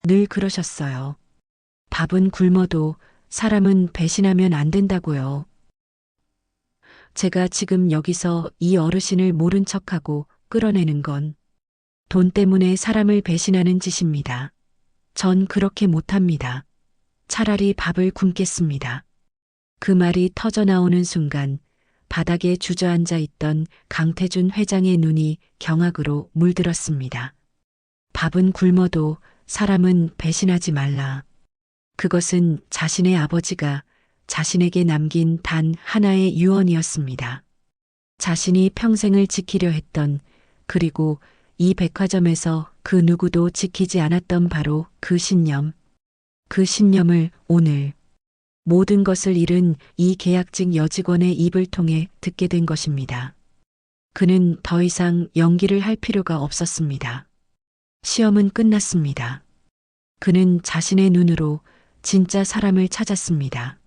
늘 그러셨어요. 밥은 굶어도 사람은 배신하면 안 된다고요. 제가 지금 여기서 이 어르신을 모른 척하고 끌어내는 건 돈 때문에 사람을 배신하는 짓입니다. 전 그렇게 못합니다. 차라리 밥을 굶겠습니다. 그 말이 터져 나오는 순간 바닥에 주저앉아 있던 강태준 회장의 눈이 경악으로 물들었습니다. 밥은 굶어도 사람은 배신하지 말라. 그것은 자신의 아버지가 자신에게 남긴 단 하나의 유언이었습니다. 자신이 평생을 지키려 했던, 그리고 이 백화점에서 그 누구도 지키지 않았던 바로 그 신념. 그 신념을 오늘 모든 것을 잃은 이 계약직 여직원의 입을 통해 듣게 된 것입니다. 그는 더 이상 연기를 할 필요가 없었습니다. 시험은 끝났습니다. 그는 자신의 눈으로 진짜 사람을 찾았습니다.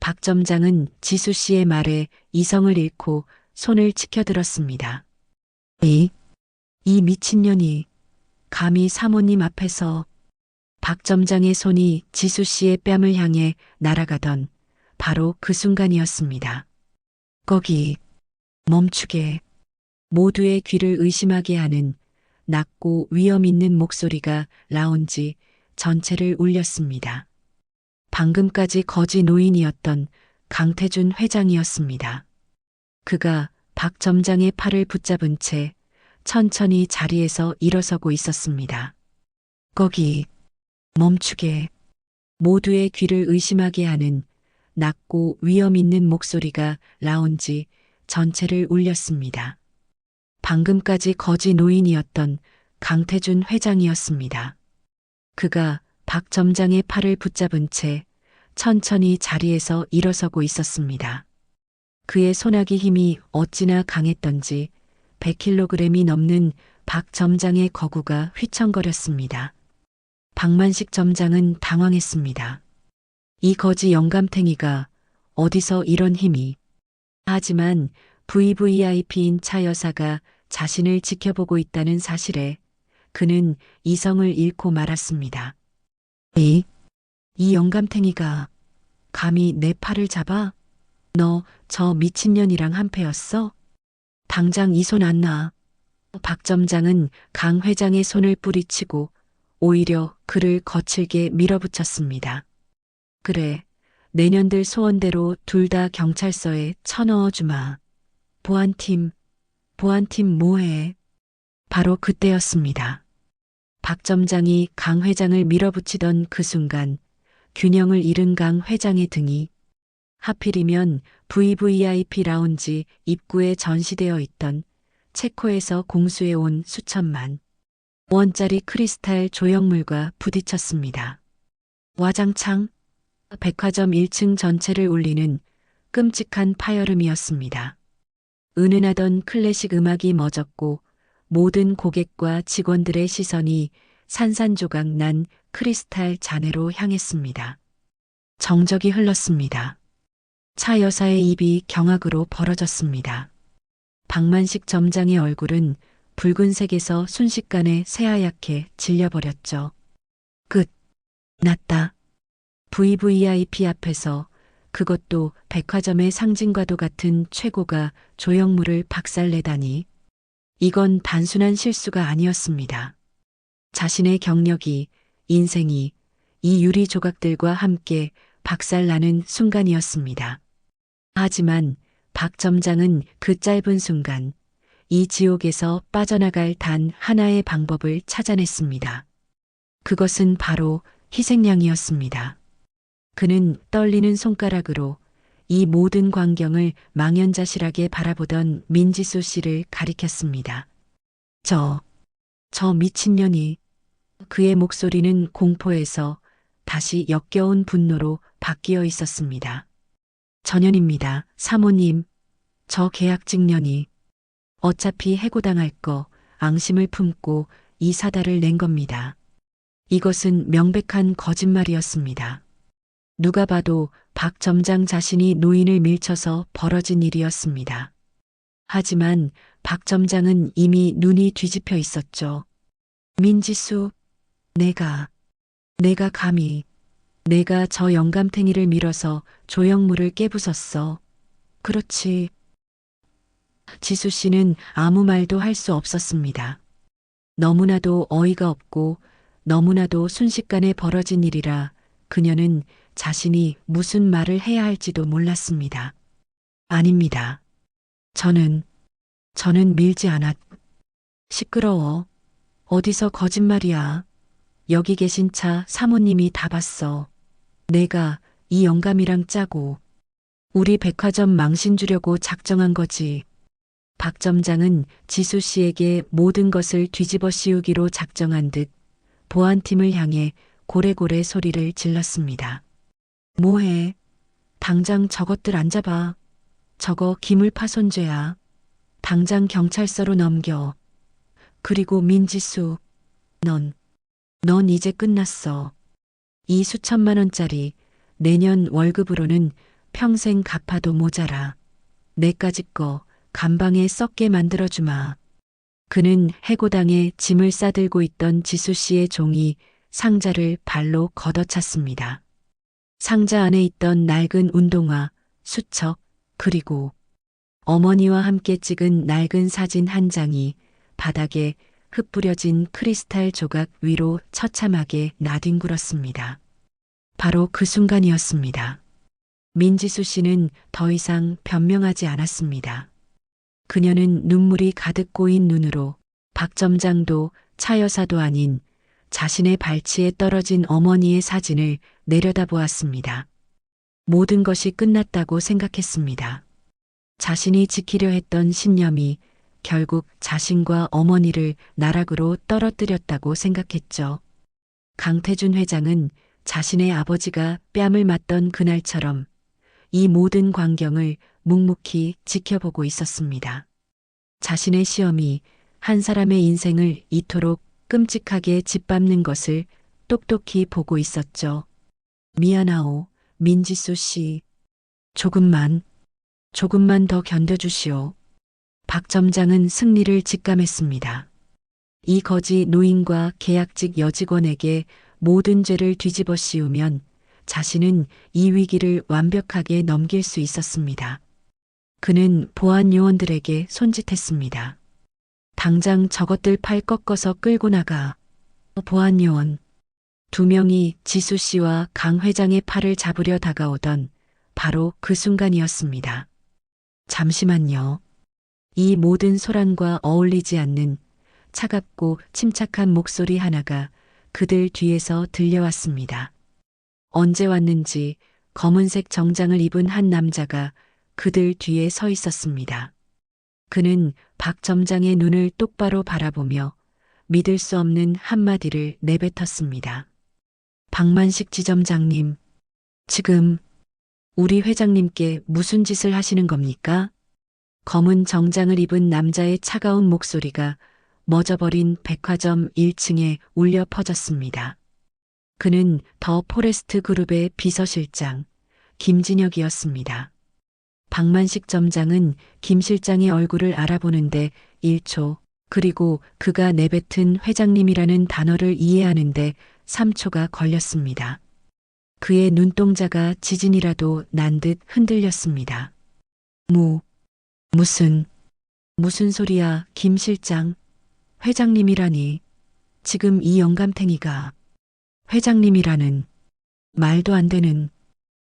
박 점장은 지수 씨의 말에 이성을 잃고 손을 치켜들었습니다. 이 미친년이 감히 사모님 앞에서. 박 점장의 손이 지수 씨의 뺨을 향해 날아가던 바로 그 순간이었습니다. 거기 멈추게. 모두의 귀를 의심하게 하는 낮고 위험 있는 목소리가 라운지 전체를 울렸습니다. 방금까지 거지 노인이었던 강태준 회장이었습니다. 그가 박 점장의 팔을 붙잡은 채 천천히 자리에서 일어서고 있었습니다. 거기, 멈추게. 모두의 귀를 의심하게 하는 낮고 위험 있는 목소리가 라운지 전체를 울렸습니다. 방금까지 거지 노인이었던 강태준 회장이었습니다. 그가 박 점장의 팔을 붙잡은 채 천천히 자리에서 일어서고 있었습니다. 그의 손아귀 힘이 어찌나 강했던지 100kg이 넘는 박 점장의 거구가 휘청거렸습니다. 박만식 점장은 당황했습니다. 이 거지 영감탱이가 어디서 이런 힘이. 하지만 VVIP인 차 여사가 자신을 지켜보고 있다는 사실에 그는 이성을 잃고 말았습니다. 이 영감탱이가 감히 내 팔을 잡아? 너 저 미친년이랑 한패였어? 당장 이 손 안 놔. 박 점장은 강 회장의 손을 뿌리치고 오히려 그를 거칠게 밀어붙였습니다. 그래, 내년들 소원대로 둘 다 경찰서에 쳐넣어 주마. 보안팀 뭐해? 바로 그때였습니다. 박 점장이 강 회장을 밀어붙이던 그 순간 균형을 잃은 강 회장의 등이 하필이면 VVIP 라운지 입구에 전시되어 있던 체코에서 공수해 온 수천만 원짜리 크리스탈 조형물과 부딪혔습니다. 와장창 백화점 1층 전체를 울리는 끔찍한 파열음이었습니다. 은은하던 클래식 음악이 멎었고 모든 고객과 직원들의 시선이 산산조각 난 크리스탈 잔해로 향했습니다. 정적이 흘렀습니다. 차 여사의 입이 경악으로 벌어졌습니다. 박만식 점장의 얼굴은 붉은색에서 순식간에 새하얗게 질려버렸죠. 끝. 났다. VVIP 앞에서 그것도 백화점의 상징과도 같은 최고가 조형물을 박살내다니. 이건 단순한 실수가 아니었습니다. 자신의 경력이, 인생이 이 유리 조각들과 함께 박살나는 순간이었습니다. 하지만 박 점장은 그 짧은 순간 이 지옥에서 빠져나갈 단 하나의 방법을 찾아냈습니다. 그것은 바로 희생양이었습니다. 그는 떨리는 손가락으로 이 모든 광경을 망연자실하게 바라보던 민지수 씨를 가리켰습니다. 저 미친년이. 그의 목소리는 공포에서 다시 역겨운 분노로 바뀌어 있었습니다. 전현입니다. 사모님, 저 계약직년이 어차피 해고당할 거 앙심을 품고 이 사달을 낸 겁니다. 이것은 명백한 거짓말이었습니다. 누가 봐도 박 점장 자신이 노인을 밀쳐서 벌어진 일이었습니다. 하지만 박 점장은 이미 눈이 뒤집혀 있었죠. 민지수, 내가 감히, 내가 저 영감탱이를 밀어서 조형물을 깨부쉈어. 그렇지. 지수 씨는 아무 말도 할 수 없었습니다. 너무나도 어이가 없고 너무나도 순식간에 벌어진 일이라 그녀는 자신이 무슨 말을 해야 할지도 몰랐습니다. 아닙니다. 저는 밀지 않았. 시끄러워. 어디서 거짓말이야. 여기 계신 차 사모님이 다 봤어. 내가 이 영감이랑 짜고 우리 백화점 망신 주려고 작정한 거지. 박 점장은 지수 씨에게 모든 것을 뒤집어 씌우기로 작정한 듯 보안팀을 향해 고래고래 소리를 질렀습니다. 뭐해? 당장 저것들 안 잡아. 저거 기물파손죄야. 당장 경찰서로 넘겨. 그리고 민지수, 넌 이제 끝났어. 이 수천만 원짜리 내년 월급으로는 평생 갚아도 모자라. 내까지 거 감방에 썩게 만들어주마. 그는 해고당에 짐을 싸들고 있던 지수 씨의 종이 상자를 발로 걷어찼습니다. 상자 안에 있던 낡은 운동화, 수첩, 그리고 어머니와 함께 찍은 낡은 사진 한 장이 바닥에 흩뿌려진 크리스탈 조각 위로 처참하게 나뒹굴었습니다. 바로 그 순간이었습니다. 민지수 씨는 더 이상 변명하지 않았습니다. 그녀는 눈물이 가득 고인 눈으로 박 점장도 차 여사도 아닌 자신의 발치에 떨어진 어머니의 사진을 내려다보았습니다. 모든 것이 끝났다고 생각했습니다. 자신이 지키려 했던 신념이 결국 자신과 어머니를 나락으로 떨어뜨렸다고 생각했죠. 강태준 회장은 자신의 아버지가 뺨을 맞던 그날처럼 이 모든 광경을 묵묵히 지켜보고 있었습니다. 자신의 시험이 한 사람의 인생을 이토록 끔찍하게 짓밟는 것을 똑똑히 보고 있었죠. 미안하오, 민지수 씨. 조금만 더 견뎌주시오. 박 점장은 승리를 직감했습니다. 이 거지 노인과 계약직 여직원에게 모든 죄를 뒤집어 씌우면 자신은 이 위기를 완벽하게 넘길 수 있었습니다. 그는 보안 요원들에게 손짓했습니다. 당장 저것들 팔 꺾어서 끌고 나가. 보안 요원 2명이 지수 씨와 강 회장의 팔을 잡으려 다가오던 바로 그 순간이었습니다. 잠시만요. 이 모든 소란과 어울리지 않는 차갑고 침착한 목소리 하나가 그들 뒤에서 들려왔습니다. 언제 왔는지 검은색 정장을 입은 한 남자가 그들 뒤에 서 있었습니다. 그는 박 점장의 눈을 똑바로 바라보며 믿을 수 없는 한마디를 내뱉었습니다. 박만식 지점장님, 지금 우리 회장님께 무슨 짓을 하시는 겁니까? 검은 정장을 입은 남자의 차가운 목소리가 멎어버린 백화점 1층에 울려 퍼졌습니다. 그는 더 포레스트 그룹의 비서실장 김진혁이었습니다. 박만식 점장은 김 실장의 얼굴을 알아보는데 1초, 그리고 그가 내뱉은 회장님이라는 단어를 이해하는데 3초가 걸렸습니다. 그의 눈동자가 지진이라도 난 듯 흔들렸습니다. 무슨 소리야, 김 실장. 회장님이라니. 지금 이 영감탱이가 회장님이라는. 말도 안 되는.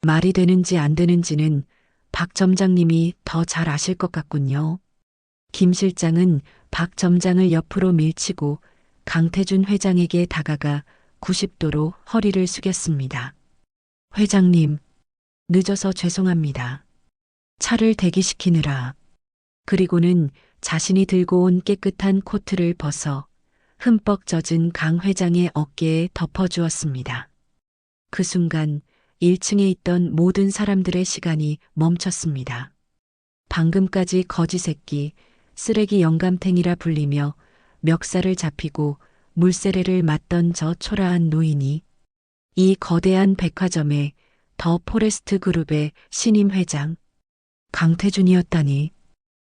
말이 되는지 안 되는지는 박 점장님이 더 잘 아실 것 같군요. 김 실장은 박 점장을 옆으로 밀치고 강태준 회장에게 다가가 90도로 허리를 숙였습니다. 회장님, 늦어서 죄송합니다. 차를 대기시키느라. 그리고는 자신이 들고 온 깨끗한 코트를 벗어 흠뻑 젖은 강 회장의 어깨에 덮어주었습니다. 그 순간 1층에 있던 모든 사람들의 시간이 멈췄습니다. 방금까지 거지 새끼, 쓰레기 영감탱이라 불리며 멱살을 잡히고 물세례를 맞던 저 초라한 노인이 이 거대한 백화점의 더 포레스트 그룹의 신임 회장 강태준이었다니.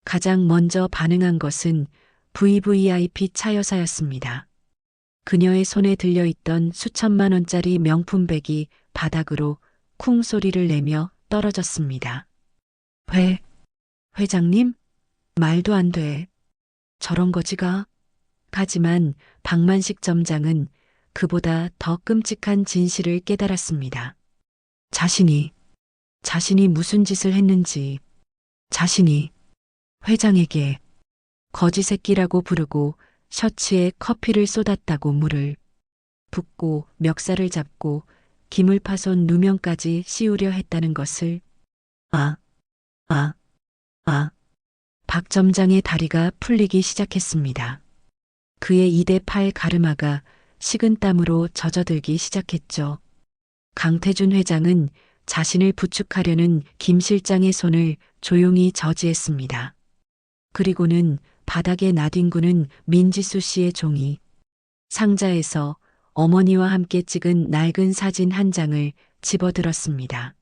가장 먼저 반응한 것은 VVIP 차 여사였습니다. 그녀의 손에 들려있던 수천만 원짜리 명품백이 바닥으로 쿵 소리를 내며 떨어졌습니다. 회장님? 말도 안 돼. 저런 거지가. 하지만 박만식 점장은 그보다 더 끔찍한 진실을 깨달았습니다. 자신이 무슨 짓을 했는지, 자신이 회장에게 거지 새끼라고 부르고 셔츠에 커피를 쏟았다고 물을 붓고 멱살을 잡고 기물파손 누명까지 씌우려 했다는 것을. 박 점장의 다리가 풀리기 시작했습니다. 그의 2대 8 가르마가 식은땀으로 젖어들기 시작했죠. 강태준 회장은 자신을 부축하려는 김 실장의 손을 조용히 저지했습니다. 그리고는 바닥에 나뒹구는 민지수 씨의 종이 상자에서 어머니와 함께 찍은 낡은 사진 한 장을 집어들었습니다.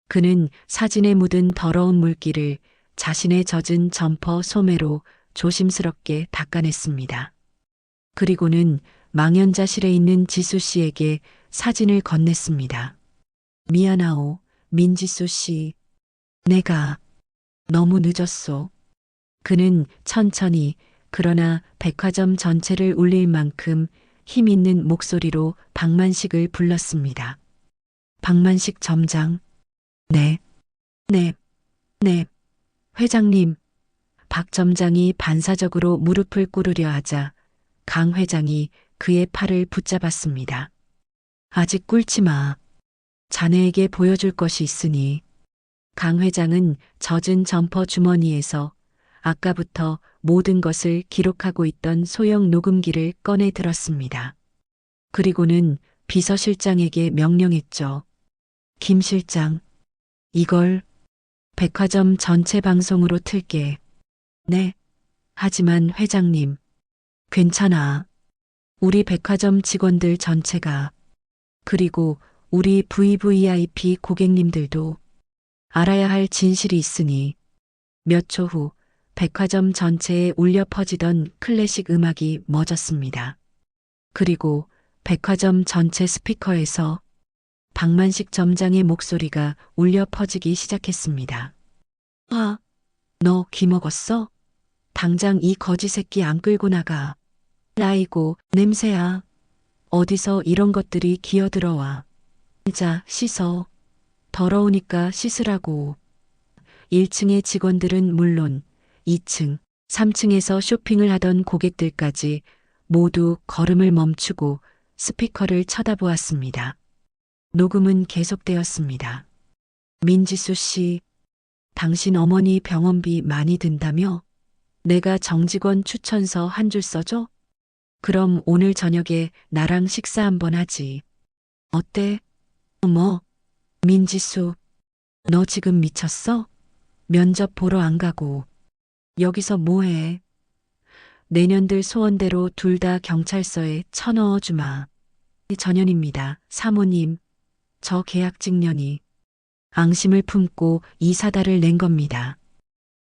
그는 사진에 묻은 더러운 물기를 자신의 젖은 점퍼 소매로 조심스럽게 닦아냈습니다. 그리고는 망연자실해 있는 지수 씨에게 사진을 건넸습니다. 미안하오, 민지수 씨. 내가 너무 늦었소. 그는 천천히 그러나 백화점 전체를 울릴 만큼 힘 있는 목소리로 박만식을 불렀습니다. 박만식 점장. 네. 회장님. 박 점장이 반사적으로 무릎을 꿇으려 하자 강 회장이 그의 팔을 붙잡았습니다. 아직 꿇지 마. 자네에게 보여줄 것이 있으니. 강 회장은 젖은 점퍼 주머니에서 아까부터 모든 것을 기록하고 있던 소형 녹음기를 꺼내 들었습니다. 그리고는 비서실장에게 명령했죠. 김 실장, 이걸 백화점 전체 방송으로 틀게. 네. 하지만 회장님, 괜찮아. 우리 백화점 직원들 전체가, 그리고 우리 VVIP 고객님들도 알아야 할 진실이 있으니 몇 초 후 백화점 전체에 울려 퍼지던 클래식 음악이 멎었습니다. 그리고 백화점 전체 스피커에서 박만식 점장의 목소리가 울려 퍼지기 시작했습니다. 아, 너 기먹었어? 당장 이 거지 새끼 안 끌고 나가. 아이고, 냄새야. 어디서 이런 것들이 기어들어와. 자, 씻어. 더러우니까 씻으라고. 1층의 직원들은 물론 2층, 3층에서 쇼핑을 하던 고객들까지 모두 걸음을 멈추고 스피커를 쳐다보았습니다. 녹음은 계속되었습니다. 민지수 씨, 당신 어머니 병원비 많이 든다며? 내가 정직원 추천서 한 줄 써줘? 그럼 오늘 저녁에 나랑 식사 한번 하지. 어때? 뭐? 민지수, 너 지금 미쳤어? 면접 보러 안 가고. 여기서 뭐해? 내년들 소원대로 둘 다 경찰서에 쳐넣어 주마. 전현입니다. 사모님, 저 계약직년이 앙심을 품고 이 사달을 낸 겁니다.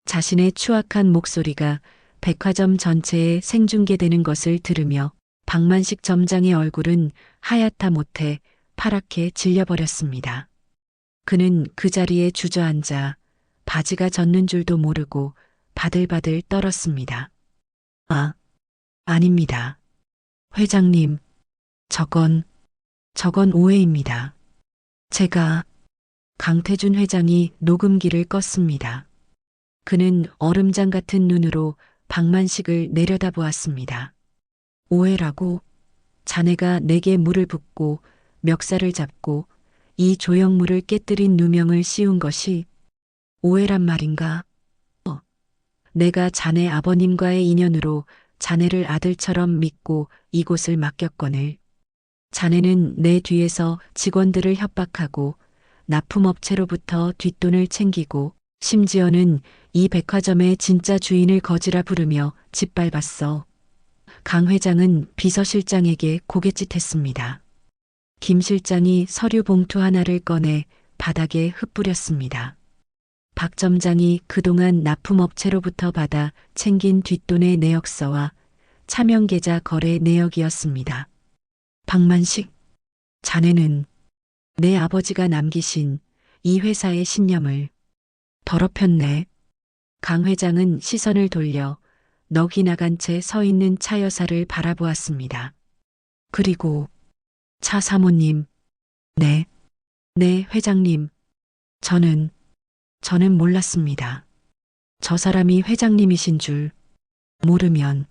자신의 추악한 목소리가 백화점 전체에 생중계되는 것을 들으며 박만식 점장의 얼굴은 하얗다 못해 파랗게 질려버렸습니다. 그는 그 자리에 주저앉아 바지가 젖는 줄도 모르고 바들바들 떨었습니다. 아, 아닙니다. 회장님, 저건 오해입니다. 제가 강태준 회장이 녹음기를 껐습니다. 그는 얼음장 같은 눈으로 박만식을 내려다보았습니다. 오해라고? 자네가 내게 물을 붓고 멱살을 잡고 이 조형물을 깨뜨린 누명을 씌운 것이 오해란 말인가? 내가 자네 아버님과의 인연으로 자네를 아들처럼 믿고 이곳을 맡겼거늘. 자네는 내 뒤에서 직원들을 협박하고 납품업체로부터 뒷돈을 챙기고 심지어는 이 백화점의 진짜 주인을 거지라 부르며 짓밟았어. 강 회장은 비서실장에게 고갯짓했습니다. 김 실장이 서류 봉투 하나를 꺼내 바닥에 흩뿌렸습니다. 박 점장이 그동안 납품업체로부터 받아 챙긴 뒷돈의 내역서와 차명계좌 거래 내역이었습니다. 박만식, 자네는 내 아버지가 남기신 이 회사의 신념을 더럽혔네. 강 회장은 시선을 돌려 넋이 나간 채 서 있는 차 여사를 바라보았습니다. 그리고 차 사모님, 네, 회장님, 저는 몰랐습니다. 저 사람이 회장님이신 줄 모르면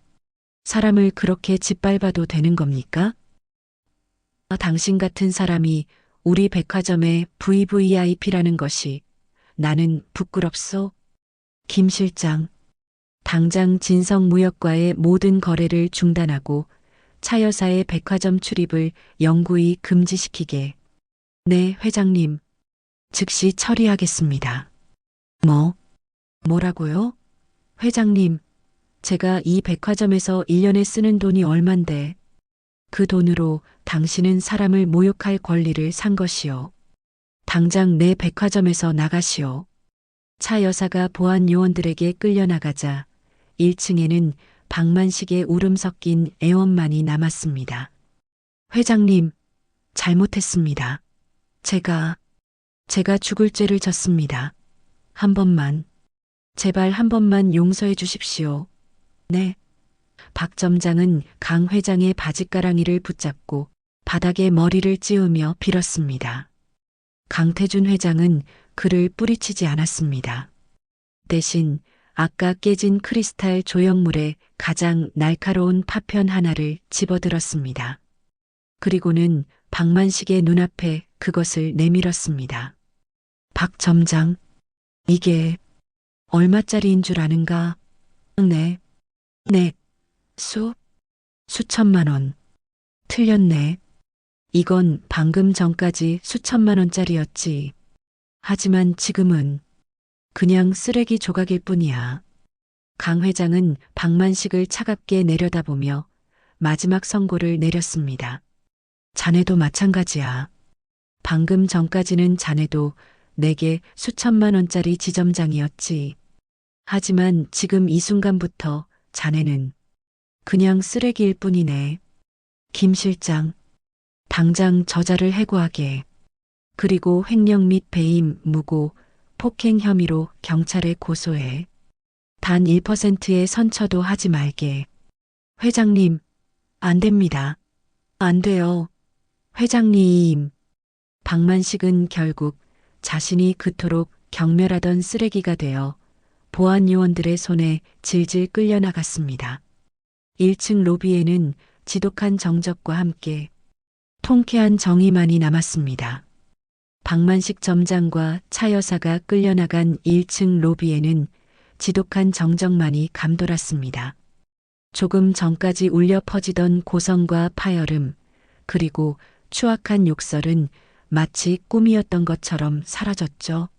사람을 그렇게 짓밟아도 되는 겁니까? 당신 같은 사람이 우리 백화점의 VVIP라는 것이 나는 부끄럽소. 김 실장, 당장 진성무역과의 모든 거래를 중단하고 차 여사의 백화점 출입을 영구히 금지시키게. 네, 회장님. 즉시 처리하겠습니다. 뭐라고요? 회장님, 제가 이 백화점에서 1년에 쓰는 돈이 얼만데 그 돈으로 당신은 사람을 모욕할 권리를 산 것이요. 당장 내 백화점에서 나가시오. 차 여사가 보안 요원들에게 끌려나가자 1층에는 박만식의 울음 섞인 애원만이 남았습니다. 회장님, 잘못했습니다. 제가 죽을 죄를 졌습니다. 한 번만, 제발 한 번만 용서해 주십시오. 네. 박 점장은 강 회장의 바지가랑이를 붙잡고 바닥에 머리를 찌우며 빌었습니다. 강태준 회장은 그를 뿌리치지 않았습니다. 대신 아까 깨진 크리스탈 조형물에 가장 날카로운 파편 하나를 집어들었습니다. 그리고는 박만식의 눈앞에 그것을 내밀었습니다. 박 점장, 이게 얼마짜리인 줄 아는가? 네, 네, 수천만 원. 틀렸네. 이건 방금 전까지 수천만 원짜리였지. 하지만 지금은 그냥 쓰레기 조각일 뿐이야. 강 회장은 박만식을 차갑게 내려다보며 마지막 선고를 내렸습니다. 자네도 마찬가지야. 방금 전까지는 자네도 내게 수천만 원짜리 지점장이었지. 하지만 지금 이 순간부터 자네는 그냥 쓰레기일 뿐이네. 김 실장, 당장 저자를 해고하게. 그리고 횡령 및 배임, 무고, 폭행 혐의로 경찰에 고소해. 단 1%의 선처도 하지 말게. 회장님, 안 됩니다. 안 돼요. 회장님. 박만식은 결국 자신이 그토록 경멸하던 쓰레기가 되어 보안 요원들의 손에 질질 끌려나갔습니다. 1층 로비에는 지독한 정적과 함께 통쾌한 정의만이 남았습니다. 박만식 점장과 차 여사가 끌려나간 1층 로비에는 지독한 정적만이 감돌았습니다. 조금 전까지 울려 퍼지던 고성과 파열음, 그리고 추악한 욕설은 마치 꿈이었던 것처럼 사라졌죠.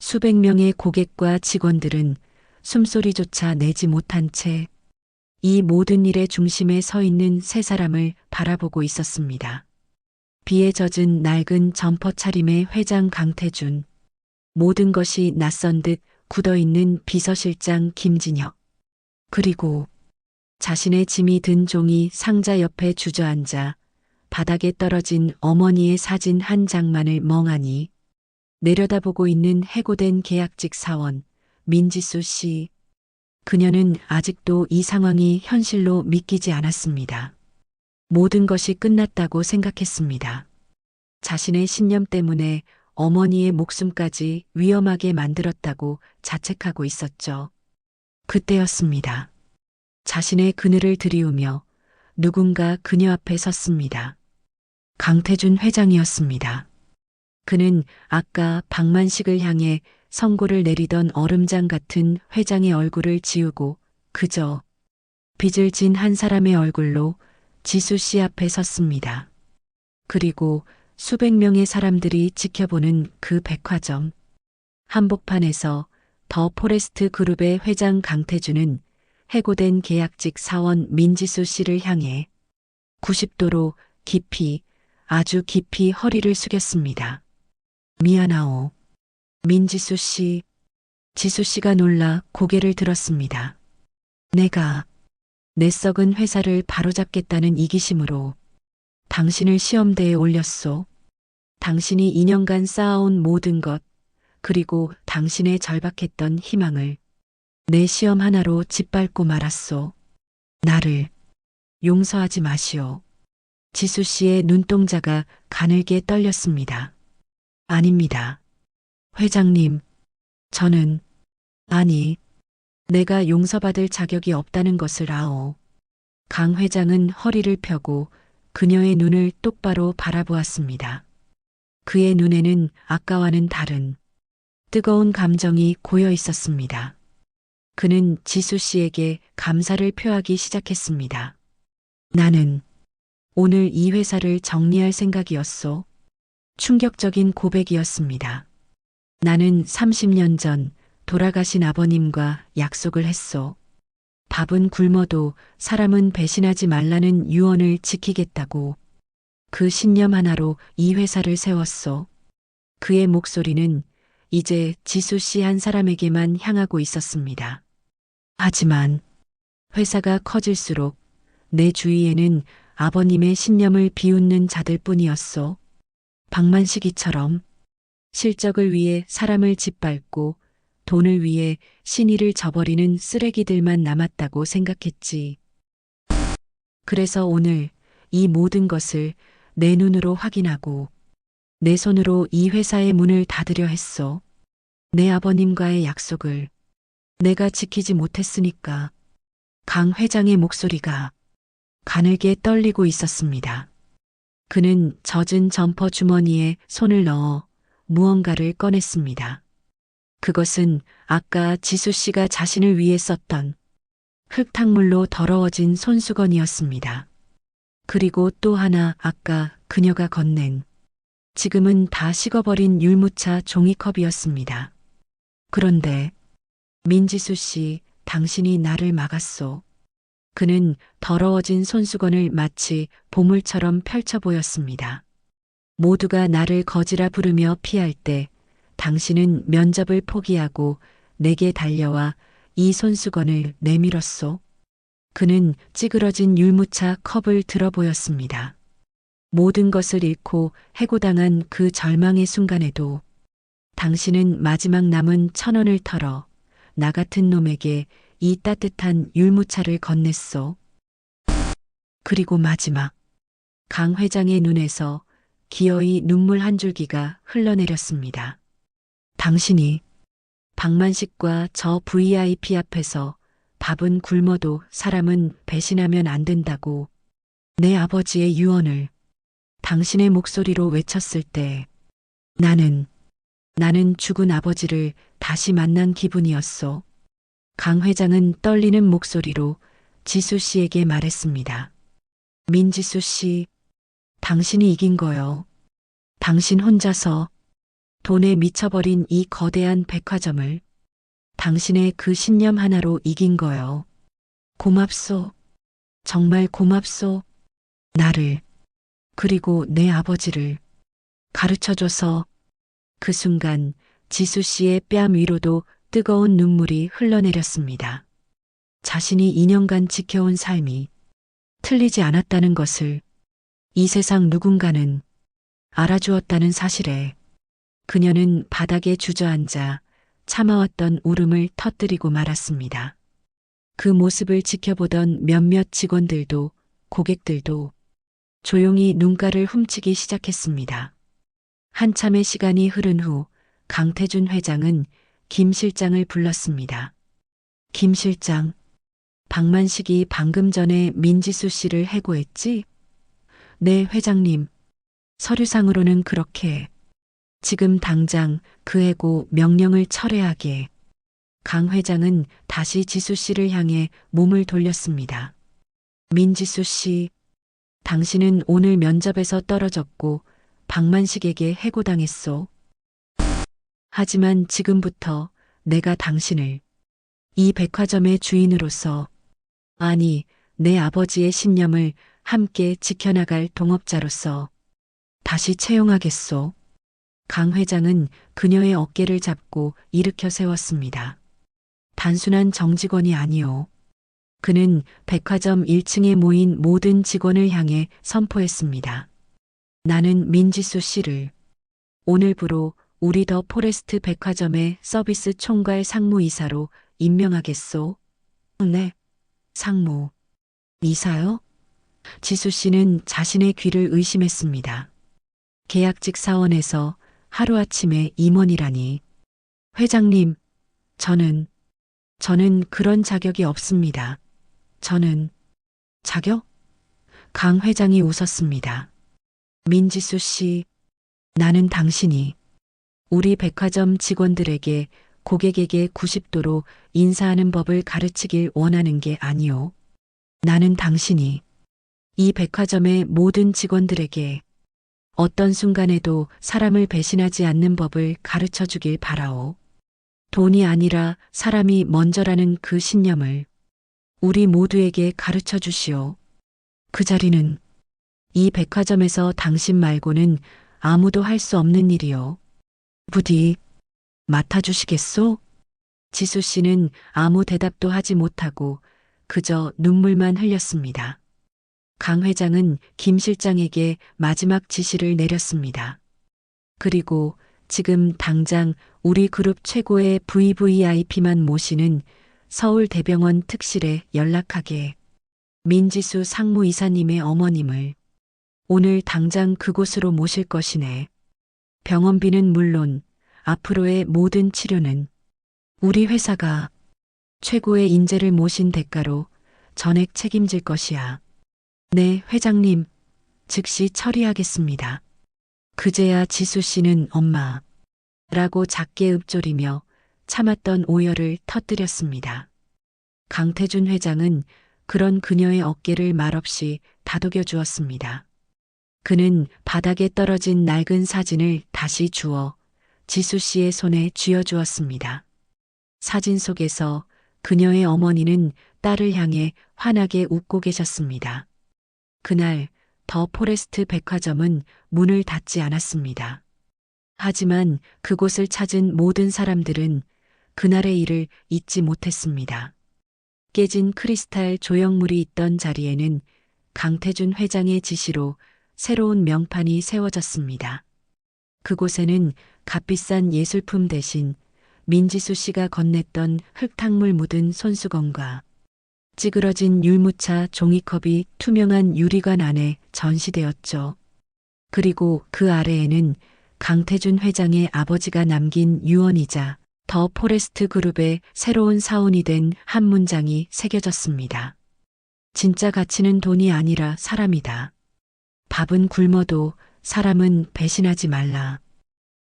수백 명의 고객과 직원들은 숨소리조차 내지 못한 채 이 모든 일의 중심에 서 있는 세 사람을 바라보고 있었습니다. 비에 젖은 낡은 점퍼 차림의 회장 강태준, 모든 것이 낯선 듯 굳어있는 비서실장 김진혁, 그리고 자신의 짐이 든 종이 상자 옆에 주저앉아 바닥에 떨어진 어머니의 사진 한 장만을 멍하니 내려다보고 있는 해고된 계약직 사원 민지수 씨. 그녀는 아직도 이 상황이 현실로 믿기지 않았습니다. 모든 것이 끝났다고 생각했습니다. 자신의 신념 때문에 어머니의 목숨까지 위험하게 만들었다고 자책하고 있었죠. 그때였습니다. 자신의 그늘을 들이우며 누군가 그녀 앞에 섰습니다. 강태준 회장이었습니다. 그는 아까 박만식을 향해 선고를 내리던 얼음장 같은 회장의 얼굴을 지우고 그저 빚을 진 한 사람의 얼굴로 지수 씨 앞에 섰습니다. 그리고 수백 명의 사람들이 지켜보는 그 백화점. 한복판에서 더 포레스트 그룹의 회장 강태준은 해고된 계약직 사원 민지수 씨를 향해 90도로 깊이, 아주 깊이 허리를 숙였습니다. 미안하오. 민지수 씨. 지수 씨가 놀라 고개를 들었습니다. 내가 내 썩은 회사를 바로잡겠다는 이기심으로 당신을 시험대에 올렸소. 당신이 2년간 쌓아온 모든 것, 그리고 당신의 절박했던 희망을 내 시험 하나로 짓밟고 말았소. 나를 용서하지 마시오. 지수 씨의 눈동자가 가늘게 떨렸습니다. 아닙니다. 회장님, 저는, 아니, 내가 용서받을 자격이 없다는 것을 아오. 강 회장은 허리를 펴고 그녀의 눈을 똑바로 바라보았습니다. 그의 눈에는 아까와는 다른 뜨거운 감정이 고여 있었습니다. 그는 지수 씨에게 감사를 표하기 시작했습니다. 나는 오늘 이 회사를 정리할 생각이었소. 충격적인 고백이었습니다. 나는 30년 전 돌아가신 아버님과 약속을 했소. 밥은 굶어도 사람은 배신하지 말라는 유언을 지키겠다고. 그 신념 하나로 이 회사를 세웠소. 그의 목소리는 이제 지수 씨 한 사람에게만 향하고 있었습니다. 하지만 회사가 커질수록 내 주위에는 아버님의 신념을 비웃는 자들 뿐이었소. 박만식이처럼 실적을 위해 사람을 짓밟고 돈을 위해 신의를 저버리는 쓰레기들만 남았다고 생각했지. 그래서 오늘 이 모든 것을 내 눈으로 확인하고 내 손으로 이 회사의 문을 닫으려 했소. 내 아버님과의 약속을 내가 지키지 못했으니까. 강 회장의 목소리가 가늘게 떨리고 있었습니다. 그는 젖은 점퍼 주머니에 손을 넣어 무언가를 꺼냈습니다. 그것은 아까 지수 씨가 자신을 위해 썼던 흙탕물로 더러워진 손수건이었습니다. 그리고 또 하나 아까 그녀가 건넨 지금은 다 식어버린 율무차 종이컵이었습니다. 그런데 민지수 씨, 당신이 나를 막았소. 그는 더러워진 손수건을 마치 보물처럼 펼쳐 보였습니다. 모두가 나를 거지라 부르며 피할 때 당신은 면접을 포기하고 내게 달려와 이 손수건을 내밀었소. 그는 찌그러진 율무차 컵을 들어 보였습니다. 모든 것을 잃고 해고당한 그 절망의 순간에도 당신은 마지막 남은 1,000원을 털어 나 같은 놈에게 이 따뜻한 율무차를 건넸소. 그리고 마지막 강 회장의 눈에서 기어이 눈물 한 줄기가 흘러내렸습니다. 당신이 박만식과 저 VIP 앞에서 밥은 굶어도 사람은 배신하면 안 된다고 내 아버지의 유언을 당신의 목소리로 외쳤을 때 나는 죽은 아버지를 다시 만난 기분이었소. 강 회장은 떨리는 목소리로 지수 씨에게 말했습니다. 민지수 씨, 당신이 이긴 거요. 당신 혼자서 돈에 미쳐버린 이 거대한 백화점을 당신의 그 신념 하나로 이긴 거요. 고맙소. 정말 고맙소. 나를, 그리고 내 아버지를 가르쳐줘서. 그 순간 지수 씨의 뺨 위로도 뜨거운 눈물이 흘러내렸습니다. 자신이 2년간 지켜온 삶이 틀리지 않았다는 것을 이 세상 누군가는 알아주었다는 사실에 그녀는 바닥에 주저앉아 참아왔던 울음을 터뜨리고 말았습니다. 그 모습을 지켜보던 몇몇 직원들도 고객들도 조용히 눈가를 훔치기 시작했습니다. 한참의 시간이 흐른 후 강태준 회장은 김 실장을 불렀습니다. 김 실장, 박만식이 방금 전에 민지수 씨를 해고했지? 네, 회장님. 서류상으로는 그렇게. 지금 당장 그 해고 명령을 철회하게. 강 회장은 다시 지수 씨를 향해 몸을 돌렸습니다. 민지수 씨, 당신은 오늘 면접에서 떨어졌고 박만식에게 해고당했소. 하지만 지금부터 내가 당신을 이 백화점의 주인으로서, 아니, 내 아버지의 신념을 함께 지켜나갈 동업자로서 다시 채용하겠소. 강 회장은 그녀의 어깨를 잡고 일으켜 세웠습니다. 단순한 정직원이 아니오. 그는 백화점 1층에 모인 모든 직원을 향해 선포했습니다. 나는 민지수 씨를 오늘부로 우리 더 포레스트 백화점의 서비스 총괄 상무이사로 임명하겠소. 네, 상무. 이사요? 지수 씨는 자신의 귀를 의심했습니다. 계약직 사원에서 하루아침에 임원이라니. 회장님, 저는 그런 자격이 없습니다. 저는 자격? 강 회장이 웃었습니다. 민지수 씨, 나는 당신이 우리 백화점 직원들에게 고객에게 90도로 인사하는 법을 가르치길 원하는 게 아니오. 나는 당신이 이 백화점의 모든 직원들에게 어떤 순간에도 사람을 배신하지 않는 법을 가르쳐 주길 바라오. 돈이 아니라 사람이 먼저라는 그 신념을 우리 모두에게 가르쳐 주시오. 그 자리는 이 백화점에서 당신 말고는 아무도 할 수 없는 일이오. 부디 맡아주시겠소? 지수 씨는 아무 대답도 하지 못하고 그저 눈물만 흘렸습니다. 강 회장은 김 실장에게 마지막 지시를 내렸습니다. 그리고 지금 당장 우리 그룹 최고의 VVIP만 모시는 서울대병원 특실에 연락하게. 민지수 상무이사님의 어머님을 오늘 당장 그곳으로 모실 것이네. 병원비는 물론 앞으로의 모든 치료는 우리 회사가 최고의 인재를 모신 대가로 전액 책임질 것이야. 네, 회장님. 즉시 처리하겠습니다. 그제야 지수 씨는 엄마 라고 작게 읊조리며 참았던 오열을 터뜨렸습니다. 강태준 회장은 그런 그녀의 어깨를 말없이 다독여 주었습니다. 그는 바닥에 떨어진 낡은 사진을 다시 주워 지수 씨의 손에 쥐어 주었습니다. 사진 속에서 그녀의 어머니는 딸을 향해 환하게 웃고 계셨습니다. 그날 더 포레스트 백화점은 문을 닫지 않았습니다. 하지만 그곳을 찾은 모든 사람들은 그날의 일을 잊지 못했습니다. 깨진 크리스탈 조형물이 있던 자리에는 강태준 회장의 지시로 새로운 명판이 세워졌습니다. 그곳에는 값비싼 예술품 대신 민지수 씨가 건넸던 흙탕물 묻은 손수건과 찌그러진 율무차 종이컵이 투명한 유리관 안에 전시되었죠. 그리고 그 아래에는 강태준 회장의 아버지가 남긴 유언이자 더 포레스트 그룹의 새로운 사원이 된 한 문장이 새겨졌습니다. 진짜 가치는 돈이 아니라 사람이다. 밥은 굶어도 사람은 배신하지 말라.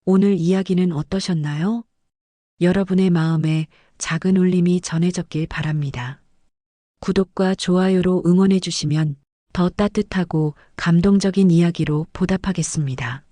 오늘 이야기는 어떠셨나요? 여러분의 마음에 작은 울림이 전해졌길 바랍니다. 구독과 좋아요로 응원해 주시면 더 따뜻하고 감동적인 이야기로 보답하겠습니다.